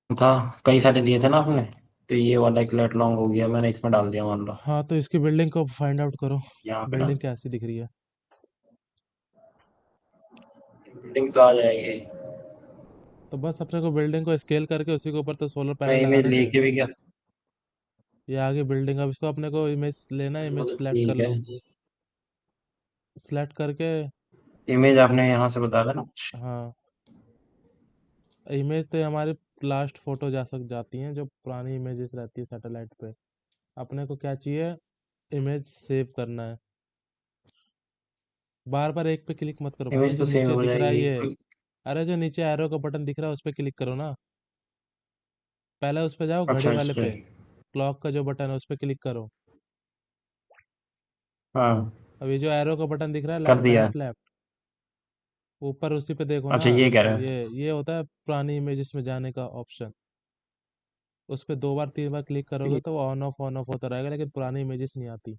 था, कई सारे दिए थे ना आपने, तो ये वाला एक लेट लॉन्ग हो गया, मैंने इसमें डाल दिया मान लो। हाँ, तो इसकी बिल्डिंग को फाइंड आउट करो। यहाँ पे ना बिल्डिंग कैसी दिख रही है? बिल्डिंग तो आ जाएगी। तो बस अपने को बिल्डिंग को स्केल करके उसी के ऊपर तो सोलर मैं पैनल इमेज लगाने थे। लेके भी गया। ये आगे बिल्डिंग, अब इसको अपने को इमेज लेना है, वो इमेज तो सेलेक्ट कर ठीक है। लो। सेलेक्ट करके, इमेज आपने यहाँ से बताया था ना कुछ। हाँ, इमेज तो हमारी लास्ट फोटो जा सक जाती हैं, जो पुरानी इमेजेस रहती है सैटेलाइट पे। अपने को क्या चाहिए? इमेज सेव करना है। बार बार एक पे क्लिक मत करो भाई, इमेज जो तो सेव नीचे हो दिख रहा है जाएगी। ये। अरे जो नीचे एरो का बटन दिख रहा है उस पे क्लिक करो ना। पहले उस पे जाओ, घड़ी अच्छा इस वाले पे। पे। क्लॉक का जो बटन है उस पे क्लिक करो। हाँ अब ये जो एरो का बटन दिख रहा है, कर दिया। राइट लेफ्ट, ऊपर उसी पे देखो ना। अच्छा ये कह रहे हो। ये होता है पुरानी इमेजेस में जाने का ऑप्शन। उस पे दो बार तीन बार क्लिक करोगे तो वो ऑन ऑफ होता रहेगा, लेकिन पुरानी इमेजेस नहीं आती।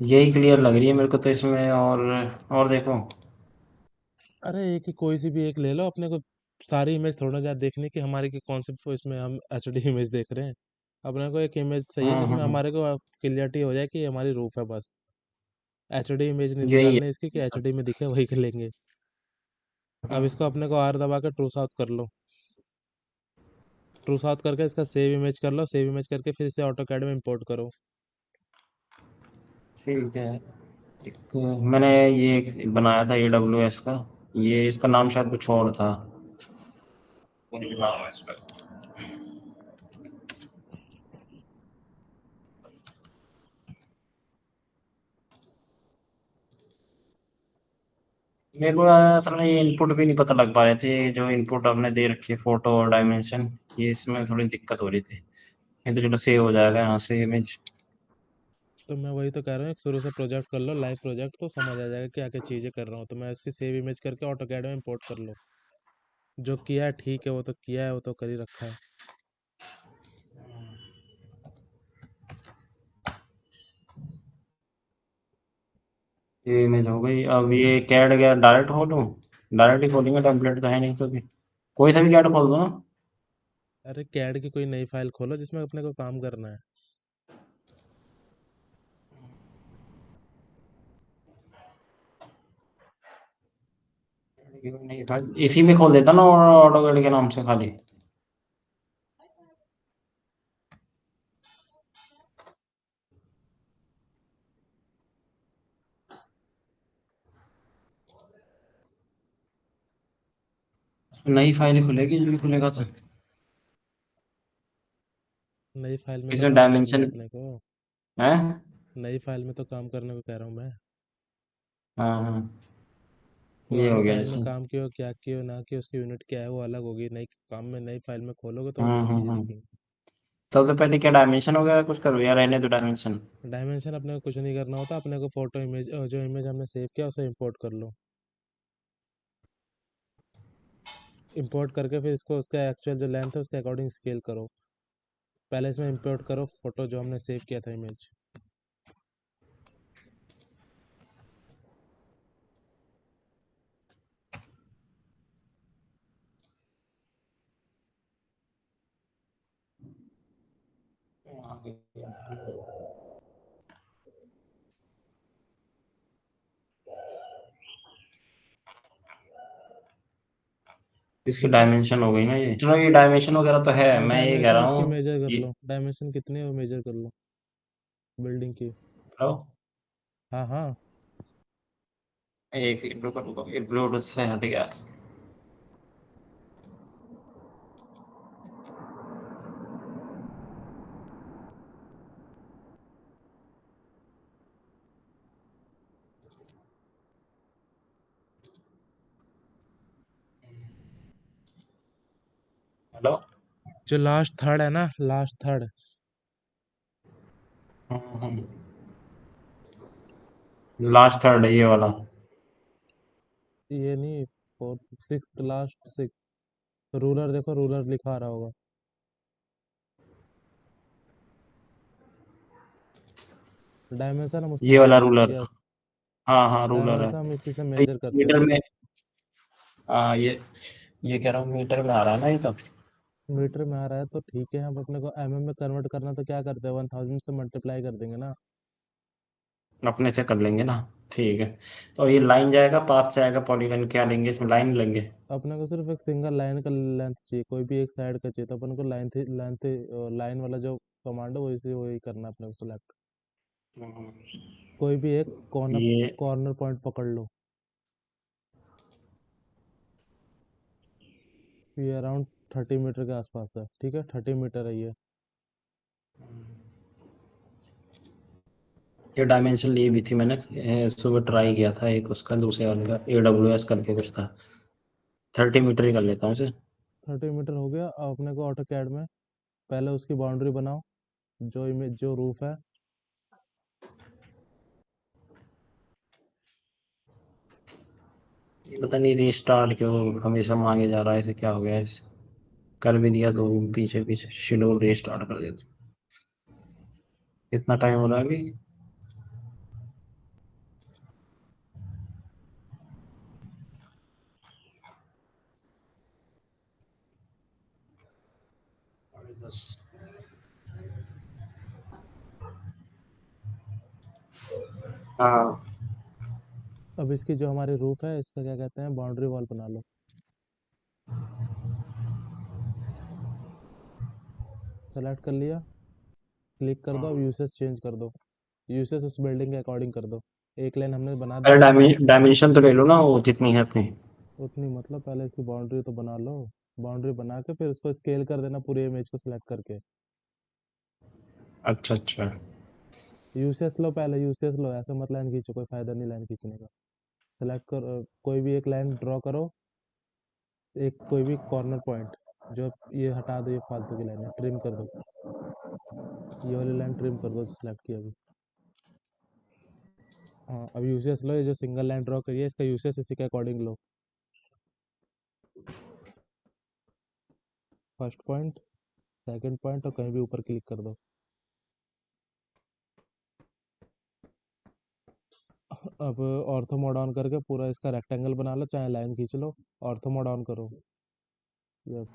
यही क्लियर लग रही है मेरे को तो इसमें, और देखो। अरे एक ही कोई सी भी एक ले लो, अपने को सारी इमेज थोड़ा जा देखने की हमारे की कौन से इसमें हम एचडी इमेज देख रहे हैं। अपने को एक इमेज सही है जिसमें हम्म। हमारे को क्लियरिटी हो जाए कि ये हमारी रूफ है बस। एचडी इमेज नहीं यही निकालने इसकी, कि है। एचडी में दिखे वही के लेंगे। अब इसको अपने को आर दबा के ट्रू साउथ कर लो। ट्रू साउथ करके इसका सेव इमेज कर लो, सेव इमेज करके फिर इसे ऑटो कैड में इंपोर्ट करो। ठीक है। एक मैंने ये एक बनाया था AWS का। ये इसका नाम शायद कुछ और था। कोई नाम है इसका। मेरे को असल में ये इनपुट भी नहीं पता लग पा रहे थे, जो इनपुट आपने दे रखी है फोटो और डायमेंशन, ये इसमें थोड़ी दिक्कत हो रही थी। ये तो चलो सेव हो जाएगा यहाँ से इमेज। तो मैं वही तो कह रहा हूँ, शुरू से प्रोजेक्ट कर लो, लाइव प्रोजेक्ट, तो समझ आ जाएगा क्या क्या चीज़ें कर रहा हूँ। तो मैं इसकी सेव इमेज करके ऑटो कैड में इंपोर्ट कर लो। जो किया है ठीक है, वो तो किया है, वो तो कर ही रखा है। ये इमेज हो गई। अब ये कैड गया, डायरेक्ट खोलूँ? डायरेक्ट ही खोलेंगे, टेम्पलेट तो है नहीं तो भी कोई सा भी कैड खोल दो ना। अरे कैड की कोई नई फाइल खोलो जिसमें अपने को काम करना है। नहीं था, इसी में खोल देता ना ऑटो कैड के नाम से खाली। नई फाइल खुलेगी जो भी खुलेगा तो। नई फाइल में तो इसमें काम करना है डायमेंशन अपने को। है। नई फाइल में तो काम करने को कह रहा हूँ मैं। हाँ हाँ। ये पुरानी हो गया फाइल में जैसे। काम किया हो, क्या किया हो, ना कि उसकी यूनिट क्या है वो अलग होगी। नई काम में नई फाइल में खोलोगे तो नई चीज़ें हम्म। दिखेंगी। तब तो पहले क्या डायमेंशन वगैरह कुछ करो या रहने दो डायमेंशन। डायमेंशन अपने को कुछ नहीं करना होता, अपने को फोटो इमेज, जो इमेज हमने सेव किया उसे इंपोर्ट कर लो। इंपोर्ट करके फिर इसको उसका एक्चुअल जो लेंथ है उसके अकॉर्डिंग स्केल करो। पहले इसमें इंपोर्ट करो फोटो जो हमने सेव किया था, इमेज। इसकी डायमेंशन हो गई ना, ये चलो ये डायमेंशन वगैरह तो है, हाँ, मैं ये कह डायमेंशन रहा इसकी हूँ। मेजर कर ये लो, डायमेंशन कितनी है वो मेजर कर लो बिल्डिंग की। हेलो। हाँ हाँ। एक सेकंड रुको रुको, ये ब्लूटूथ से हट गया। हेलो। जो लास्ट थर्ड है ना, लास्ट थर्ड। हम्म। लास्ट थर्ड है ये वाला। ये नहीं, fourth six, last six. Ruler देखो, रूलर लिखा आ रहा होगा। डायमेंशन हम उससे ये वाला मेजर, रूलर। यस। हाँ हाँ रूलर है। डायमेंशन हम इसी से तो ये मेजर करते मीटर हैं। में। हाँ ये कह रहा हूँ मीटर में आ रहा है ना ये तो। मीटर में आ रहा है तो ठीक है, हम अपने को एमएम में कन्वर्ट करना तो क्या करते हैं, 1000 से मल्टीप्लाई कर देंगे ना। अपने से कर लेंगे ना। ठीक है। तो ये लाइन जाएगा, पाथ जाएगा, पॉलीगन क्या लेंगे इसमें, लाइन लेंगे। अपने को सिर्फ एक सिंगल लाइन का लेंथ चाहिए, कोई भी एक साइड का चाहिए, तो अपन को लाइन वाला जो कमांड है वही करना है अपने को सिलेक्ट। हम्म, कोई भी एक कॉर्नर ये कॉर्नर पॉइंट पकड़ लो। ये अराउंड 30 मीटर के आसपास है, ठीक है, 30 मीटर है ये। ये डायमेंशन ली भी थी मैंने, सुबह ट्राई किया था एक उसका, दूसरे वाले का AWS करके कुछ था। 30 मीटर ही कर लेता हूँ इसे। 30 मीटर हो गया। अब अपने को ऑटो कैड में पहले उसकी बाउंड्री बनाओ, जो इमेज जो रूफ है। ये पता नहीं रीस्टार्ट क्यों हमेशा मांगे जा रहा है, इसे क्या हो गया है इसे। कर भी दिया तो पीछे पीछे शेड्यूल रीस्टार्ट कर देता। कितना टाइम हो रहा है अभी। 10:30। हाँ। अब इसकी जो हमारी रूफ है, इसका क्या कहते हैं, बाउंड्री वॉल बना लो। सेलेक्ट कर लिया, क्लिक कर दो। अब यूसेस चेंज कर दो, यूसेस उस बिल्डिंग के अकॉर्डिंग कर दो। एक लाइन हमने बना दी। अरे डायमेंशन तो ले लो ना, वो जितनी है अपनी। उतनी मतलब पहले इसकी बाउंड्री तो बना लो। बाउंड्री बना के फिर उसको स्केल कर देना पूरे इमेज को सिलेक्ट करके। अच्छा अच्छा। यूसेस लो, पहले यूसेस लो, ऐसे मत लाइन खींचो, कोई फायदा नहीं लाइन खींचने का। सेलेक्ट कर, कोई भी एक लाइन ड्रॉ करो, एक कोई भी कॉर्नर पॉइंट। जो ये हटा दो, ये फालतू की लाइन है, ट्रिम कर दो। ये वाली लाइन ट्रिम कर दो जो सिलेक्ट किया अभी। हाँ, अब यूसेस लो, ये जो सिंगल लाइन ड्रॉ करिए इसका यूसेस इसी के अकॉर्डिंग लो। फर्स्ट पॉइंट, सेकंड पॉइंट, और कहीं भी ऊपर क्लिक कर दो। अब ऑर्थो मोड ऑन करके पूरा इसका रेक्टेंगल बना लो, चाहे लाइन खींच लो। ऑर्थो मोड ऑन करो, यस,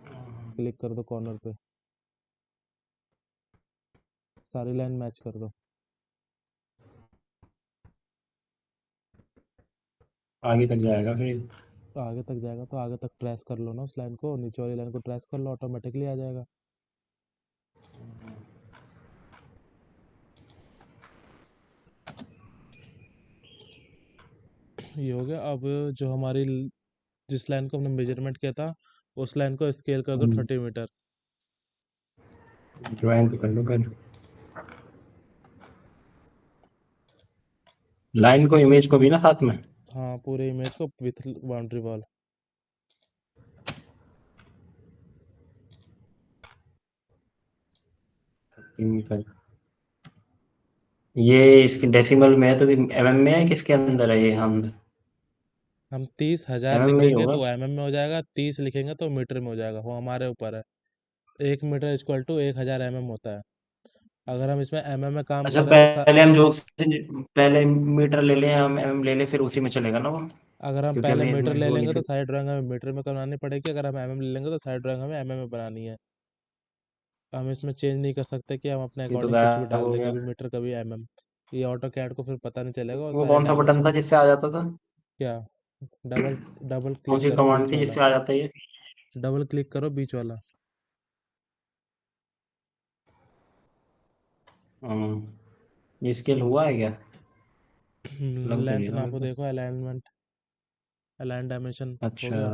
क्लिक कर दो कॉर्नर पे, सारी लाइन मैच कर दो। आगे तक जाएगा फिर। तो आगे तक जाएगा तो आगे तक ट्रेस कर लो ना उस लाइन को, नीचे वाली लाइन को ट्रेस कर लो, ऑटोमेटिकली आ जाएगा। ये हो गया। अब जो जिस लाइन को हमने मेजरमेंट किया था, उस लाइन को स्केल कर दो 30 मीटर। ज्वाइन तो कर लो फिर। लाइन को, इमेज को भी ना साथ में। हाँ, पूरे इमेज को विथ बाउंड्री वॉल। मीटर। ये इसकी डेसिमल में है तो MM में है, किसके अंदर है ये, हम हम 30,000 MM लिख में ही देंगे होगा। तो mm में हो जाएगा, 30 लिखेंगे तो मीटर में हो जाएगा, वो हमारे ऊपर है। 1 मीटर इक्वल टू 1,000 mm होता है। अगर हम इसमें में काम अच्छा, कर रहे हैं तो पहले हम जो पहले मीटर ले लें, हम MM ले लें, फिर उसी में चलेगा ना वो। अगर हम क्योंकि पहले अभी मीटर इसमें ले वो नहीं लेंगे तो फिर। साइड ड्राइंग हमें मीटर में करवानी पड़ेगी, अगर हम ले लेंगे तो साइड ड्राइंग हमें में बनानी है। हम इसमें चेंज नहीं कर सकते कि हम अपने ये तो अकॉर्डिंग कुछ भी गायब डाल हो दें, गया। कभी मीटर कभी ये ऑटो कैड को फिर पता नहीं चलेगा, और वो सारे कौन सा बटन था डायमेंशन। जिससे आ जाता था। क्या, डबल डबल कौन क्लिक सी करो कमांड बीच थी वाला। जिससे आ जाता है ये। डबल क्लिक करो बीच वाला। ये स्केल हुआ है क्या। लग तो नहीं लेंथ रहा मेरे नापो, को। देखो अलाइनमेंट, अलाइन डायमेंशन हो अच्छा। गया।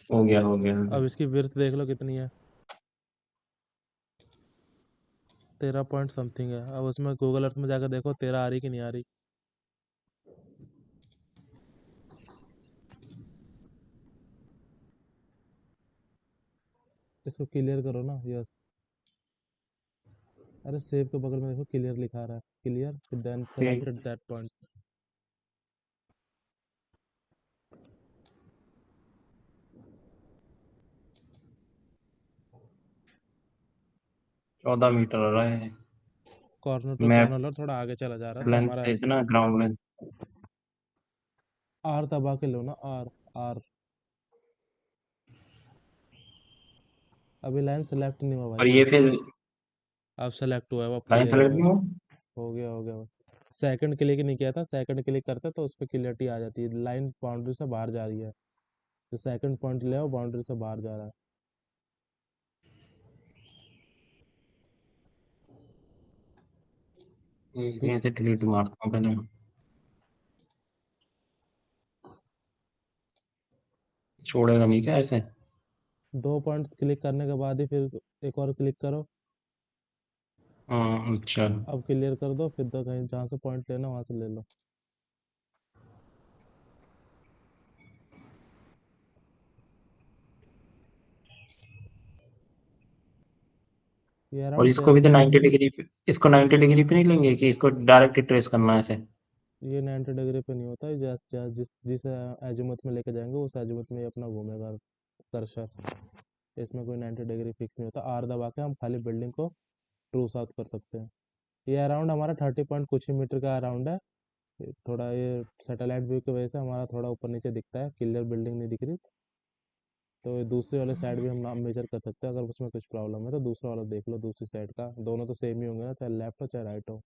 हो गया हो गया हो अब गया। इसकी विड्थ देख लो कितनी है, 13 पॉइंट समथिंग है। अब उसमें गूगल अर्थ में जाकर देखो 13 आ रही कि नहीं आ रही। इसको क्लियर करो ना, यस। अरे सेव के बगल में देखो क्लियर लिखा रहा है, क्लियर, देन ठीक। Selected that point. 14 मीटर हो रहा है। कॉर्नर टू मैप कॉर्नर थोड़ा आगे चला जा रहा है तो लेंथ हमारा। है इतना, ग्राउंड लेंथ। आर दबा के लो ना, आर, आर। अभी लाइन सेलेक्ट नहीं हुआ और भाई। ये फिर अब सेलेक्ट हुआ है, वो अब लाइन क्लियर हो सेलेक्ट गया। नहीं हो। हो गया हो गया। सेकंड क्लिक नहीं किया था, सेकंड क्लिक करते तो उस पर क्लियरिटी आ जाती है, लाइन बाउंड्री से बाहर जा रही है। तो सेकंड पॉइंट ले आओ, बाउंड्री से बाहर जा रहा है। यहाँ से डिलीट मारता हूँ पहले। छोड़ेगा नहीं क्या ऐसे? 2 पॉइंट क्लिक करने के बाद ही फिर एक और क्लिक करो। हाँ अच्छा। अब क्लियर कर दो, फिर तो कहीं जहाँ से पॉइंट लेना वहां से ले लो। ये और अराउंड इसको 13। भी तो 90 डिग्री पे, इसको 90 डिग्री पे नहीं लेंगे कि इसको डायरेक्ट ट्रेस करना है ऐसे? ये 90 डिग्री पे नहीं होता है, जिस जिस अजीमुथ में लेके जाएंगे उस अजीमुथ में ही अपना घूमेगा कर्सर। इसमें कोई 90 डिग्री फिक्स नहीं होता, आर दबा के हम खाली बिल्डिंग को ट्रू साउथ कर सकते हैं। ये अराउंड हमारा 30 पॉइंट कुछ ही मीटर का अराउंड है। थोड़ा ये सैटेलाइट व्यू की वजह से हमारा थोड़ा ऊपर नीचे दिखता है, क्लियर बिल्डिंग नहीं दिख रही। तो ये दूसरे वाले साइड भी हम नाम मेजर कर सकते हैं, अगर उसमें कुछ प्रॉब्लम है तो दूसरा वाला देख लो, दूसरी साइड का। दोनों तो सेम ही होंगे ना, चाहे लेफ्ट हो चाहे राइट हो।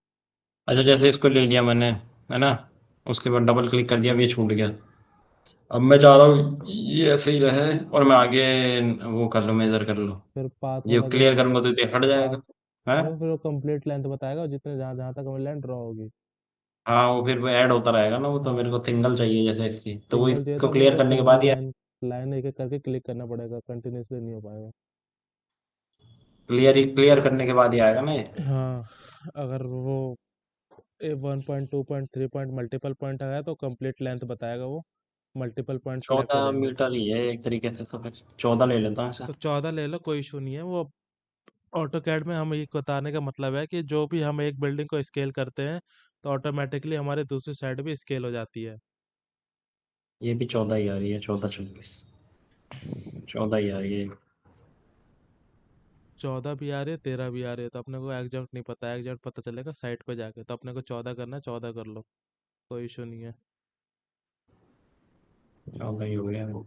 अच्छा, जैसे इसको ले लिया मैंने, है ना? उसके बाद डबल क्लिक कर दिया, अब ये छूट गया। अब मैं चाह रहा हूँ ये ऐसे ही रहे और मैं आगे वो कर लूँ, मेजर कर लूँ। फिर पाथ ये वाला जो क्लियर करूँगा तो ये हट पाथ, जाएगा, है? वो फिर वो कंप्लीट लेंथ बताएगा, जितने जहाँ जहाँ तक हमें लेंथ ड्रॉ होगी। हाँ, वो फिर वो ऐड होता रहेगा ना, वो तो मेरे हाँ, को सिंगल चाहिए जैसे इसकी, तो वो सिंगल चाहिए तो इसको अपने क्लियर को करने के सिंगल बाद ही लाइन लाइन एक एक करके क्लिक करना पड़ेगा, कंटिन्यूसली नहीं हो पाएगा। क्लियर करने के बाद ही आएगा ना ये? हाँ, अगर वो 1 point 2 point 3 point multiple point आया तो कंप्लीट लेंथ बताएगा वो। मल्टीपल पॉइंट सेलेक्ट हो 14 जाएंगे। मीटर ही है एक तरीके से, तो फिर 14 ले लेता हूँ इसे। तो 14 ले लो, कोई इशू नहीं है वो। ऑटो कैड में हम ये बताने का मतलब है कि जो भी हम एक बिल्डिंग को स्केल करते हैं तो ऑटोमेटिकली हमारी दूसरी साइड भी स्केल हो जाती है। ये भी 14 ही आ रही है, 14 26, 14 ही आ रही है। 14 भी आ रही है, 13 भी आ रही है, तो अपने को एग्जैक्ट नहीं पता है, एग्जैक्ट पता चलेगा साइट पे जाके। तो अपने को 14 करना है, 14 कर लो, कोई इशू नहीं है। 14 ही हो गया वो।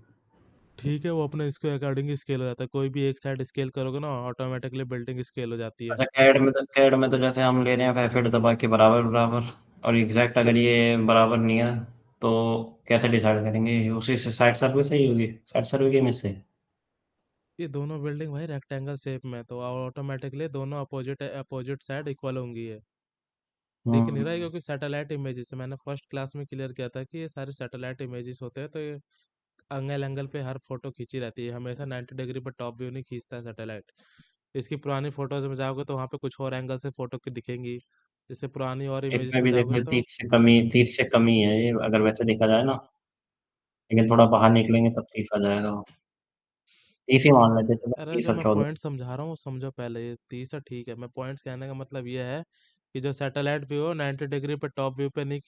ठीक है, वो अपने इसके अकॉर्डिंग ही स्केल हो जाता है, कोई भी एक साइड स्केल करोगे ना ऑटोमेटिकली बिल्डिंग स्केल हो जाती है। अच्छा, कैड में तो जैसे हम ले रहे हैं 5 फीट दबा के बराबर बराबर, और एग्जैक्ट अगर ये बराबर नहीं है तो कैसे डिसाइड करेंगे? उसी से साइड सर्वे सही होगी, साइड सर्वे के में से? ये दोनों बिल्डिंग भाई रेक्टेंगल शेप में, तो ऑटोमेटिकली दोनों अपोजिट अपोजिट साइड इक्वल होंगी है। दिख नहीं रहा है हम्म। क्योंकि सैटेलाइट इमेजेस है, मैंने फर्स्ट क्लास में क्लियर किया था कि ये सारे सैटेलाइट इमेजेस होते हैं। तो ये एंगल एंगल पे हर फोटो खींची रहती है, हमेशा 90 डिग्री पर टॉप व्यू नहीं खींचता है सैटेलाइट। इसकी पुरानी फोटोज में जाओगे तो वहाँ पे कुछ और एंगल से फोटो की दिखेंगी। जैसे पुरानी और इमेजेस इसमें में भी जाओगे देखो तो 30 से कम ही है ये, अगर वैसे देखा जाए ना। लेकिन थोड़ा बाहर निकलेंगे तब 30 आ जाएगा वो। 30 ही मान लेते, चलो अरे 30 जो और मैं 14। पॉइंट समझा रहा हूँ वो समझो पहले। ये 30 है ठीक है, मैं पॉइंट्स कहने का मतलब ये है कि जो सैटेलाइट व्यू हो 90 डिग्री पे टॉप व्यू पे नहीं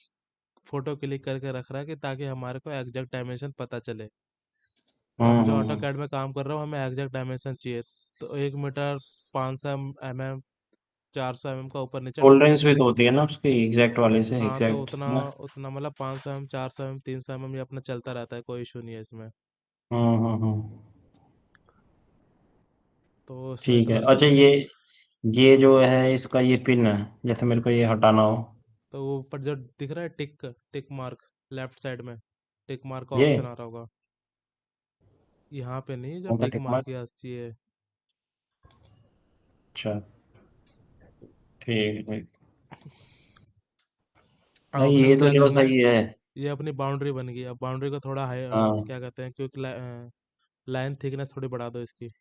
फोटो क्लिक करके रख रहा है, कि ताकि हमारे को एग्जैक्ट डायमेंशन पता चले। हम जो ऑटो हम्म। कैड में काम कर रहे हो हमें एग्जैक्ट डायमेंशन चाहिए। तो 1 मीटर 500 mm 400 mm का ऊपर नीचे टॉलरेंस भी तो होती है ना उसकी, एग्जैक्ट वाले से हाँ, तो एग्जैक्ट, उतना है ना? उतना मतलब 500 mm 400 mm 300 mm ये अपना चलता रहता है, कोई इशू नहीं है इसमें। हम्म। तो इसमें ठीक है। कलर अच्छा, कोड। ये जो है इसका ये पिन है, जैसे मेरे को ये हटाना हो। तो वो ऊपर जो दिख रहा है टिक टिक मार्क, लेफ्ट साइड में टिक मार्क का ये ऑप्शन आ रहा होगा। यहाँ पे नहीं, जो कौन सा टिक टिक मार्क मार्क? या सी है। अच्छा, ठीक है ठीक। अब नहीं, अपने को ये तो क्या चलो करना है, सही है। ये अपनी बाउंड्री बन गई। अब बाउंड्री को थोड़ा हाई हाँ, क्या कहते हैं, क्योंकि लाइन थिकनेस थोड़ी बढ़ा दो इसकी।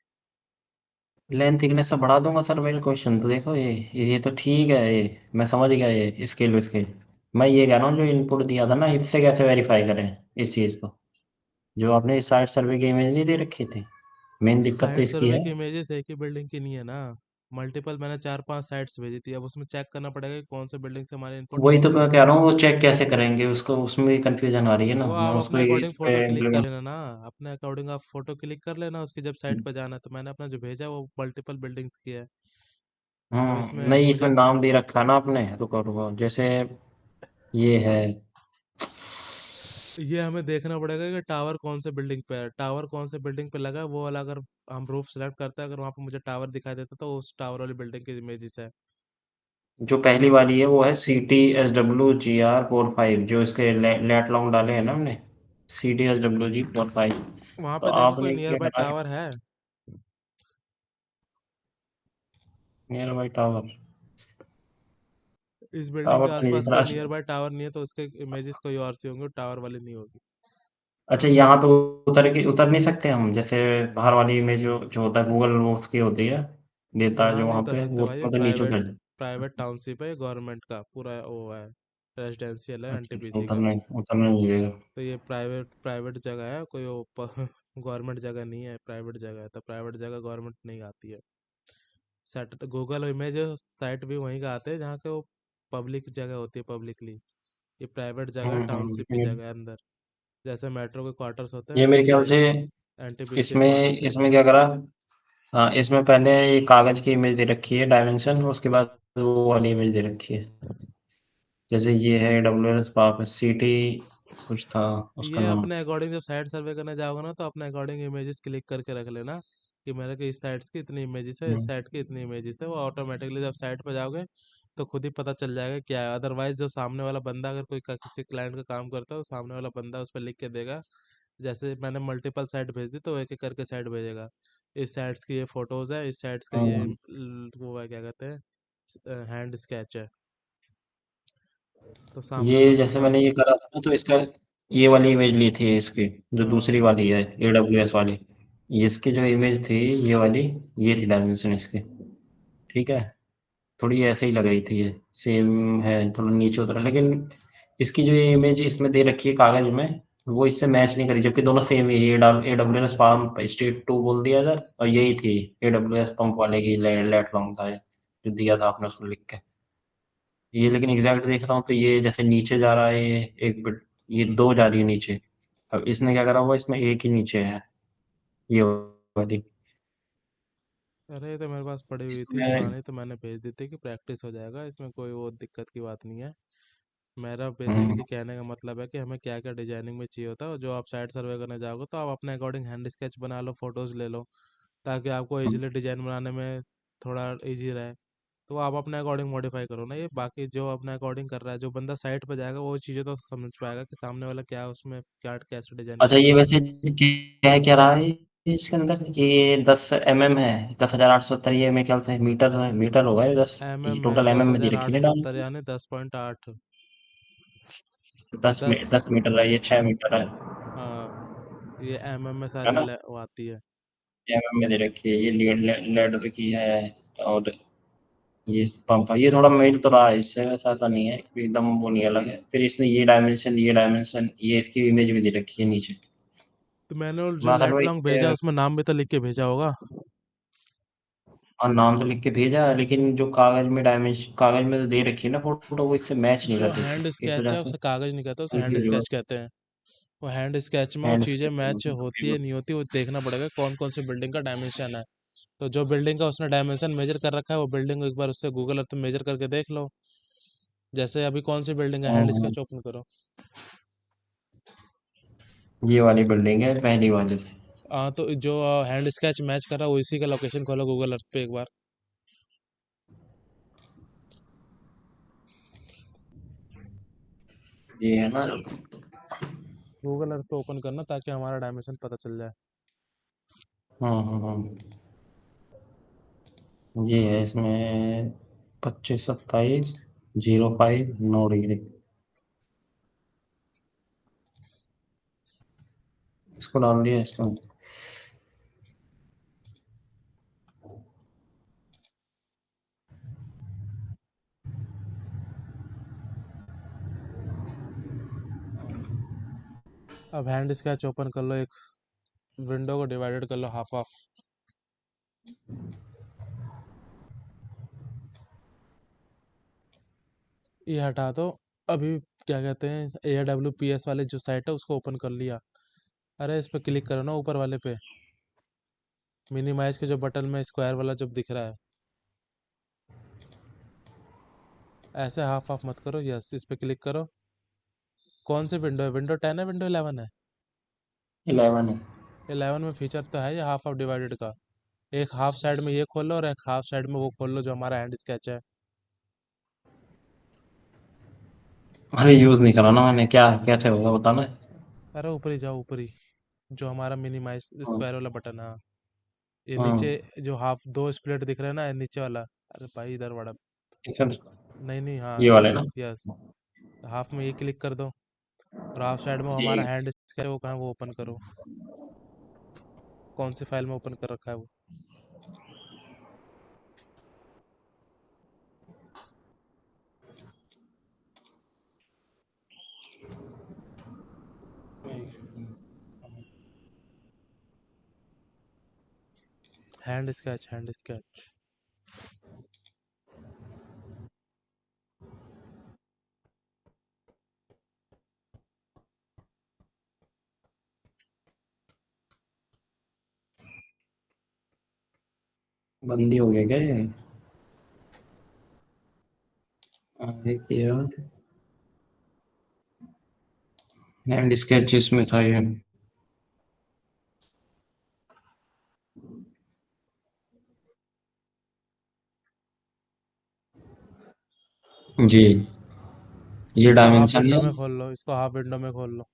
लेंथ थिकनेस से बढ़ा दूंगा सर। मेरे क्वेश्चन तो देखो, ये तो ठीक है, ये मैं समझ गया, ये स्केल स्केल। मैं ये कह रहा हूँ जो इनपुट दिया था ना, इससे कैसे वेरीफाई करें इस चीज़ को? जो आपने साइट सर्वे की इमेज नहीं दे रखी थी, मेन दिक्कत तो साइट इसकी सर्वे है। की इमेजेस एक ही बिल्डिंग की नहीं है ना, मल्टीपल। मैंने 4 5 साइट्स भेजी थी, अब उसमें चेक करना पड़ेगा कि कौन से बिल्डिंग से हमारे इनपुट वही आ तो रही मैं है। कह रहा हूँ, वो चेक कैसे करेंगे उसको, उसमें कंफ्यूजन आ रही है ना, वो मैं आप उसको अपने इस अकॉर्डिंग पे फोटो क्लिक कर implement- लेना ना, अपने अकॉर्डिंग आप फोटो क्लिक कर लेना उसकी, जब साइट पर जाना है। तो मैंने अपना जो भेजा है वो मल्टीपल बिल्डिंग्स की है। अब इसमें नहीं, इसमें मुझे नाम दे रखा है ना आपने, रुको रुको, जैसे ये है, ये हमें देखना पड़ेगा कि टावर कौन से बिल्डिंग पे है, टावर कौन से बिल्डिंग पे लगा है, वो वाला अगर हम रूफ सेलेक्ट करते हैं, अगर वहाँ पे मुझे टावर दिखाई देता तो उस टावर वाली बिल्डिंग की इमेजेस है। जो पहली वाली है वो है CTSW GR45, जो इसके लेट लॉन्ग डाले हैं ना हमने, CTSW G45। वहाँ तो पे देखो कोई आपने नियर क्या बाय करा है, टावर है। Near by tower? इस बिल्डिंग के टावर तो नहीं आसपास दिख रहा। कोई अच्छा, नियर बाय टावर नहीं है तो उसके इमेजेस कोई और सी होंगी, टावर वाली नहीं होगी। अच्छा, यहाँ पे उतर नहीं सकते हम, जैसे बाहर वाली इमेज जो होता है गूगल वो उसकी होती है, देता है यहाँ जो नहीं वहाँ उतर पे, सकते वो भाई, उससे ये मतलब नीचे प्राइवेट उतर जाए। प्राइवेट टाउनशिप है, गवर्नमेंट का पूरा वो है, रेजिडेंशियल है अच्छा, अच्छा, एनटीपीसी का। उतरना नहीं मिलेगा। तो ये प्राइवेट प्राइवेट जगह है, कोई वो गवर्नमेंट जगह नहीं है, प्राइवेट जगह है, तो प्राइवेट जगह गवर्नमेंट नहीं आती है। सेट गूगल इमेज साइट भी वहीं का आते हैं जहाँ के वो पब्लिक जगह होती है, पब्लिकली। ये प्राइवेट जगह है, टाउनशिप की जगह है अंदर, जैसे मेट्रो के क्वार्टर्स होते हैं ये मेरे वैसे ख्याल ये से एनटीपीसी इसमें क्वार्टर्स है। इसमें क्या करा। हाँ, इसमें पहले ये कागज की इमेज दे रखी है डायमेंशन, उसके बाद वो वाली इमेज दे रखी है। जैसे ये है AWS पाप सिटी, कुछ था उसका ये नाम। अपने अकॉर्डिंग जब साइट सर्वे करने जाओगे ना, तो अपने अकॉर्डिंग इमेजेस क्लिक करके रख लेना कि मेरे को इस साइट्स की इतनी इमेजेस है, इस हम्म, साइट की इतनी इमेजेस है, वो ऑटोमेटिकली जब साइट पर जाओगे तो खुद ही पता चल जाएगा क्या है। अदरवाइज जो सामने वाला बंदा अगर कोई किसी क्लाइंट का काम करता है तो सामने वाला बंदा उस पर लिख के देगा। जैसे मैंने मल्टीपल साइट भेज दी तो एक एक करके साइट भेजेगा, इस साइट्स की ये फोटोज है, इस साइट्स का ये हम्म। वो है क्या कहते हैं, हैंड स्केच है, तो सामने वाला ये जैसे बंदा। मैंने ये करा था ना, तो इसका ये वाली इमेज ली थी इसकी, जो दूसरी हाँ। वाली है AWS वाली। इसकी जो इमेज थी, ये वाली, ये थी डायमेंशन इसकी। ठीक है, थोड़ी ऐसे ही लग रही थी ये, सेम है, थोड़ा नीचे उतरा, लेकिन इसकी जो ये इमेज इसमें दे रखी है कागज में, वो इससे मैच नहीं करी, जबकि दोनों सेम ही है। ये AWS पंप स्ट्रीट 2 बोल दिया इधर, और यही थी AWS पंप वाले की लेट लॉन्ग था ये, जो दिया था आपने उसको लिख के। ये लेकिन एग्जैक्ट देख रहा हूँ तो ये जैसे नीचे जा रहा है, ये एक बिट, ये दो जा रही है नीचे। अब इसने क्या करा हुआ, इसमें एक ही नीचे है, ये वाली। अरे ये तो मेरे पास पड़ी हुई थी इसमें पुरानी, तो मैंने भेज दी थी कि प्रैक्टिस हो जाएगा, इसमें कोई वो दिक्कत की बात नहीं है। मेरा हम्म, बेसिकली कहने का मतलब है कि हमें क्या क्या डिजाइनिंग में चाहिए होता है, और जो आप साइट सर्वे करने जाओगे तो आप अपने अकॉर्डिंग हैंड स्केच बना लो, फोटोज ले लो, ताकि आपको इजीली डिजाइन बनाने में थोड़ा इजी रहे। तो आप अपने अकॉर्डिंग मॉडिफाई करो ना, ये बाकी जो अपने अकॉर्डिंग कर रहा है, जो बंदा साइट पर जाएगा वो चीज़ें तो समझ पाएगा कि सामने वाला क्या उसमें क्या कैसे डिजाइन अच्छा, करना ये है। वैसे क्या क्या रहा है इसके अंदर, ये 10 mm है, 10,870, ये मेरे ख्याल से मीटर होगा ये 10। एम ये एम है टोटल दस में दी हजार रखी आठ है डाउन सत्तर यानी 10.8। दस दस। 10 मीटर है, ये 6 मीटर है। हाँ, ये में है सारी ना, वो आती है। में दे रखी है, ये लेडर की है। और ये पंप, ये थोड़ा मिल तो रहा है इससे, वैसा ऐसा नहीं है कि एकदम वो नहीं अलग है। फिर इसने ये डायमेंशन ये इसकी इमेज भी दे रखी है नीचे। तो मैंने वो जो मैं असल में लेट लॉन्ग भेजा उसमें नाम भी तो लिख के भेजा होगा। हाँ, नाम तो लिख के भेजा है, लेकिन जो कागज में तो दे रखी है ना फोटो, वो इससे मैच नहीं जो कर रही हैंड इस स्केच वजह है से। उसे कागज नहीं कहते, उसे हैंड कंफ्यूज स्केच कहते हैं। वो हैंड स्केच में वो हैंड चीज़ें मैच होती है स्केच। नहीं होती, वो देखना पड़ेगा कौन कौन सी बिल्डिंग का डायमेंशन है। तो जो बिल्डिंग का उसने डायमेंशन मेजर कर रखा है, वो बिल्डिंग एक बार उससे गूगल अर्थ में मेजर करके देख लो। जैसे अभी कौन सी बिल्डिंग है, हैंड स्केच ओपन करो। ये वाली बिल्डिंग है पहली वाली। हाँ, तो जो हैंड स्केच मैच कर रहा है वो इसी का लोकेशन खोलो गूगल अर्थ पे एक बार। ये है ना। गूगल अर्थ पे ओपन करना ताकि हमारा डायमेंशन पता चल जाए। हम्म। ये है इसमें 25, 27, 05, 9 डिग्री। इसको डाल दिया इसमें। अब हैंड स्केच ओपन कर लो, एक विंडो को डिवाइडेड कर लो हाफ हाफ। ये हटा दो। अभी क्या कहते हैं, AWPS वाले जो साइट है उसको ओपन कर लिया। अरे इस पे क्लिक करो ना ऊपर वाले पे, मिनिमाइज के जो बटन में स्क्वायर वाला जब दिख रहा है, ऐसे हाफ हाफ मत करो, यस इस पे क्लिक करो। कौन सी विंडो है? विंडो 10 है, विंडो 11 है? 11 है। 11 में फीचर तो है ये हाफ ऑफ डिवाइडेड का। एक हाफ साइड में ये खोल लो और एक हाफ साइड में वो खोल लो जो हमारा हैंड स्केच है। अरे यूज नहीं करा ना मैंने, क्या कैसे होगा बताना। अरे ऊपर ही जाओ, ऊपर ही, जो हमारा मिनिमाइज हाँ। स्क्वायर वाला बटन है। ये नीचे, हाँ। जो हाफ दो स्प्लिट दिख रहे हैं ना, ये नीचे वाला। अरे भाई इधर बड़ा। ठीक है। नहीं नहीं, हाँ ये वाले ये, ना। यस। हाफ में ये क्लिक कर दो, और हाफ साइड में हमारा ठीक। हैंड स्केच है, वो कहाँ है, वो ओपन करो। कौन सी फाइल में ओपन कर रखा है वो? Hand sketch, hand sketch. बंदी हो गया क्या ये? आगे किया। हैंड स्केच इसमें था ये। जी। ये इसको हाफ डायमेंशन विंडो है। में खोल लो, इसको हाफ विंडो में खोल लो।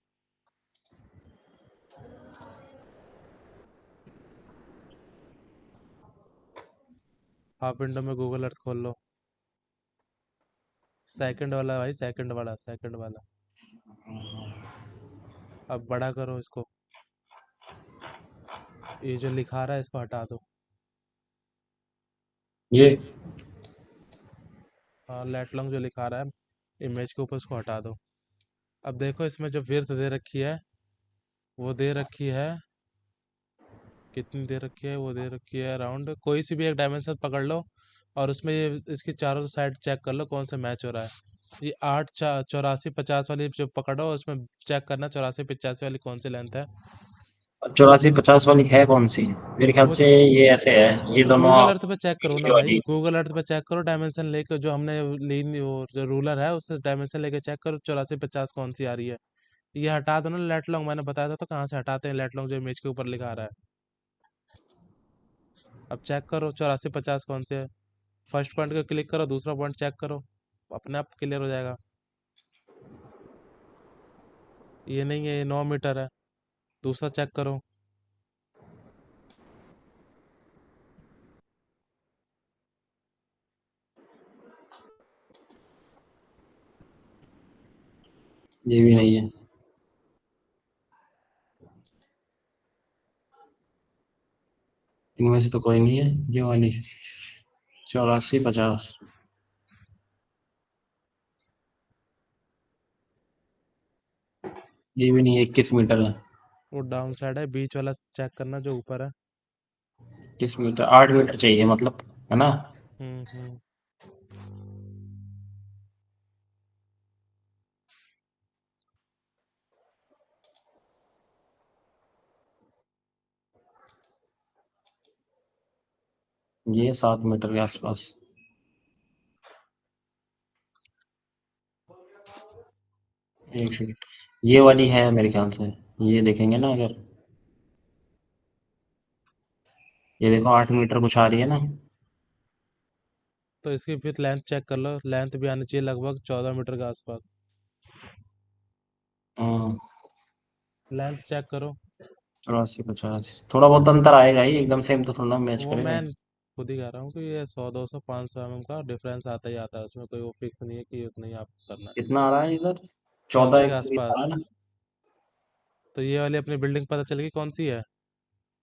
हाफ विंडो में गूगल अर्थ खोल लो। सेकंड वाला भाई, सेकंड वाला, सेकंड वाला। अब बड़ा करो इसको। ये जो लिखा रहा है इसको हटा दो। ये हाँ, लेट लॉन्ग जो लिखा रहा है इमेज के ऊपर, उसको हटा दो। अब देखो इसमें जो विड्थ दे रखी है, वो दे रखी है, कितनी दे रखी है, वो दे रखी है अराउंड, कोई सी भी एक डायमेंशन पकड़ लो, और उसमें ये इसकी चारों साइड चेक कर लो कौन सा मैच हो रहा है। ये 84 50 वाली जो पकड़ो, उसमें चेक करना 84 85 वाली कौन सी लेंथ है। 84 50 वाली है कौन सी? मेरे ख्याल वो से ये ऐसे है, ये तो दोनों गूगल अर्थ पे चेक करो ना ये भाई, वाली। गूगल अर्थ पे चेक करो, डायमेंशन लेके जो हमने लीन, वो जो रूलर है उससे डायमेंशन लेके चेक करो 84 50 कौन सी आ रही है। ये हटा दो ना लेट लॉन्ग, मैंने बताया था तो कहाँ से हटाते हैं लेट लॉन्ग जो इमेज के ऊपर लिखा रहा है। अब चेक करो 84 50 कौन से है। फर्स्ट पॉइंट को क्लिक करो, दूसरा पॉइंट चेक करो, अपने आप क्लियर हो जाएगा। ये नहीं है, ये 9 मीटर है। दूसरा चेक करो। ये भी नहीं है। इनमें से तो कोई नहीं है ये वाली। 84 50। ये भी नहीं है, 21 मीटर है। वो डाउन साइड है, बीच वाला चेक करना जो ऊपर है। 21 मीटर, 8 मीटर चाहिए मतलब, है ना? हम्म। ये 7 मीटर के आसपास। एक सेकंड। ये वाली है मेरे ख्याल से। ये देखेंगे ना अगर, ये देखो 8 मीटर कुछ आ रही है ना। तो इसकी फिर लेंथ चेक कर लो, लेंथ भी आनी चाहिए लगभग 14 मीटर के आसपास। हाँ। लेंथ चेक करो। 84 50, थोड़ा बहुत अंतर आएगा ही, एकदम सेम तो थोड़ा मैच वो करेगा। मैं खुद ही कह रहा हूँ कि ये 100 200 500 mm का डिफरेंस आता ही आता है, उसमें कोई वो फिक्स नहीं है कि उतना ही आपको करना है। कितना आ रहा है इधर? 14 14 के 120 आ आसपास। रहा है ना? तो ये वाली अपनी बिल्डिंग पता चल गई कौन सी है।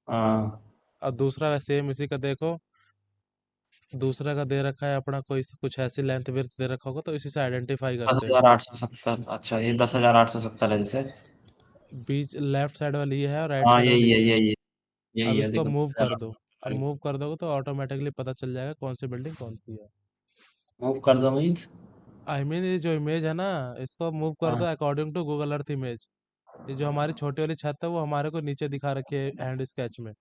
हाँ। और दूसरा सेम इसी का देखो, दूसरा का दे रखा है अपना कोई कुछ ऐसी लेंथ विड्थ दे रखा होगा, तो इसी से आइडेंटिफाई दस करते हैं। हजार आठ सौ सत्तर अच्छा, ये 10,870 है जैसे। बीच लेफ्ट साइड वाली ये है और राइट हाँ साइड वाली यही है, ये है। यही है। यही अब है, इसको देखो मूव कर दो। 10,870 अब आ गई। मूव कर दोगे तो ऑटोमेटिकली पता चल जाएगा कौन सी बिल्डिंग कौन सी है। मूव कर दो मीन्स। आई मीन ये जो इमेज है ना, इसको मूव कर दो हाँ। According to Google Earth image. ये जो हमारी छोटी वाली छत है वो हमारे को नीचे दिखा रखी है हैंड स्केच में।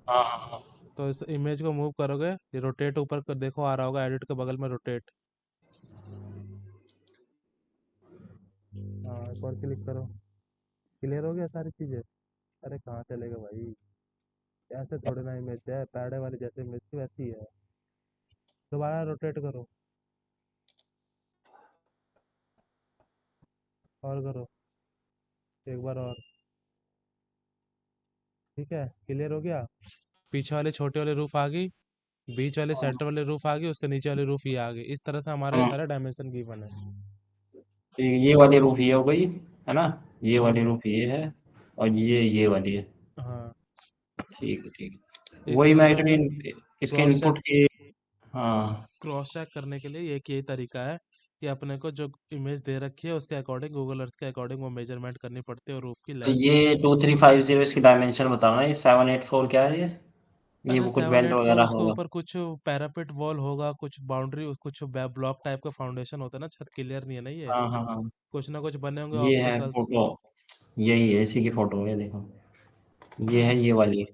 हाँ। हाँ। हाँ। तो इस इमेज को मूव करोगे, ये रोटेट ऊपर कर देखो आ रहा होगा, एडिट के बगल में रोटेट। हाँ, एक और क्लिक करो। क्लियर हो गया सारी चीज़ें? अरे कहाँ चलेगा भाई? ऐसे थोड़ी ना इमेज है, पैडे वाली जैसे इमेज थी वैसी ही है। दोबारा रोटेट करो। और करो, एक बार और। ठीक है, क्लियर हो गया। पीछे वाले छोटे वाले रूफ आ गई, बीच वाले सेंटर वाले रूफ आ गई, उसके नीचे वाले रूफ ये आ गई। इस तरह से हमारे ये हम्म, सारे डायमेंशन गिवन है। ये वाली रूफ ये हो गई है ना, ये वाली हम्म। रूफ ये है, और ये वाली है। हाँ, ठीक है ठीक है, इस वही तरह मैं से एक्चुअली इसके क्रॉस चेक इनपुट की। हाँ, क्रॉस चेक करने के लिए एक यही तरीका है कि अपने को जो इमेज दे रखी है उसके अकॉर्डिंग, गूगल अर्थ के अकॉर्डिंग वो मेजरमेंट करनी पड़ती है, और रूफ की तो लेंथ। ये 2350 इसकी डायमेंशन बताना, ये 784 क्या है ये अरे वो कुछ सेवन बेंट एट फोर वगैरह उसके होगा। ऊपर कुछ पैरापिट वॉल होगा, कुछ बाउंड्री, कुछ ब्लॉक टाइप का फाउंडेशन होता है ना, छत क्लियर नहीं है ना ये। हाँ हाँ हाँ, कुछ ना कुछ बने होंगे ये है ऑब्स्टिकल्स। फोटो, यही है, इसी की फोटो है देखो, ये है ये वाली।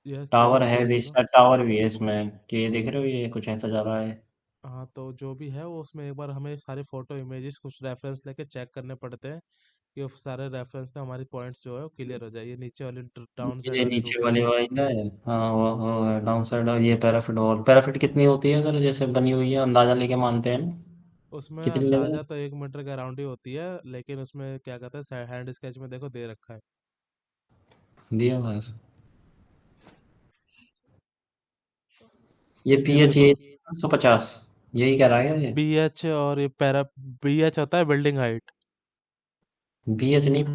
यह टावर सेवन है टू भी, जीरो इसका टावर भी है इसमें, कि ये देख रहे हो, ये कुछ ऐसा जा रहा है। हाँ, तो जो भी है वो उसमें एक बार हमें सारे फोटो इमेजेस कुछ रेफरेंस लेके चेक करने पड़ते हैं कि वो सारे रेफरेंस से हमारी पॉइंट्स जो है वो क्लियर हो जाए। ये नीचे वाली डाउन साइड ये वाली नीचे रूफ है। वाली वाइल है। हाँ वो है डाउन साइड, और ये पैराफिट वॉल, पैराफिट कितनी होती है अगर जैसे बनी हुई है, अंदाजा लेके मानते हैं ना, उसमें कितनी लगे? अंदाजा तो 1 मीटर के अराउंड ही होती है, लेकिन उसमें क्या कहते हैं हैंड स्केच में देखो दे रखा है। दिया हुआ है ऐसे। ये ये पी एच देखो, ये 150, यही कह रहा है ये। बी एच और ये पैरा, बी एच होता है बिल्डिंग हाइट। बी एच नहीं, पी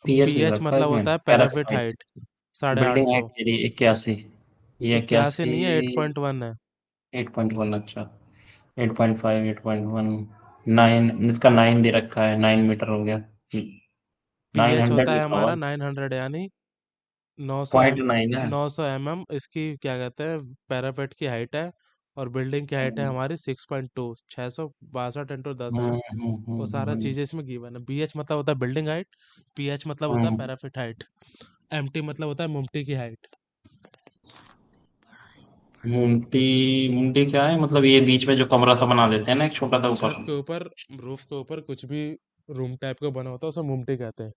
पी एच लिख एच रखा है मतलब इसमें, होता है पैराफिट पैराफिट हाइट। हाइट, साढ़े आठ बिल्डिंग हाइट सौ तेरी 81, ये इक्यासी 81। नहीं है, 8.1 है। 8.1, अच्छा, 8.5, 8.1, 9, इसका 9 दे रखा है, 9 मीटर हो गया, पी नाइन एच हंड्रेड होता है लिखा हुआ हमारा है। 900, यानी 900 पॉइंट एम, 9 है। 900 mm इसकी क्या कहते हैं पैरापेट की हाइट है। और बिल्डिंग की हाइट है हम्म हमारी 6.2, 662 इंटू 10 है। वो सारा हम्म चीज़ें इसमें गिवन है। बी एच मतलब होता है बिल्डिंग हाइट, पी एच मतलब होता है हम्म। पैराफिट हाइट, एम टी मतलब होता है मुमटी की हाइट। मुमटी, मुमटी क्या है मतलब, ये बीच में जो कमरा सा बना देते हैं ना एक छोटा सा ऊपर? छत के ऊपर, रूफ के ऊपर कुछ भी रूम टाइप का बना होता है उसे मुमटी कहते हैं।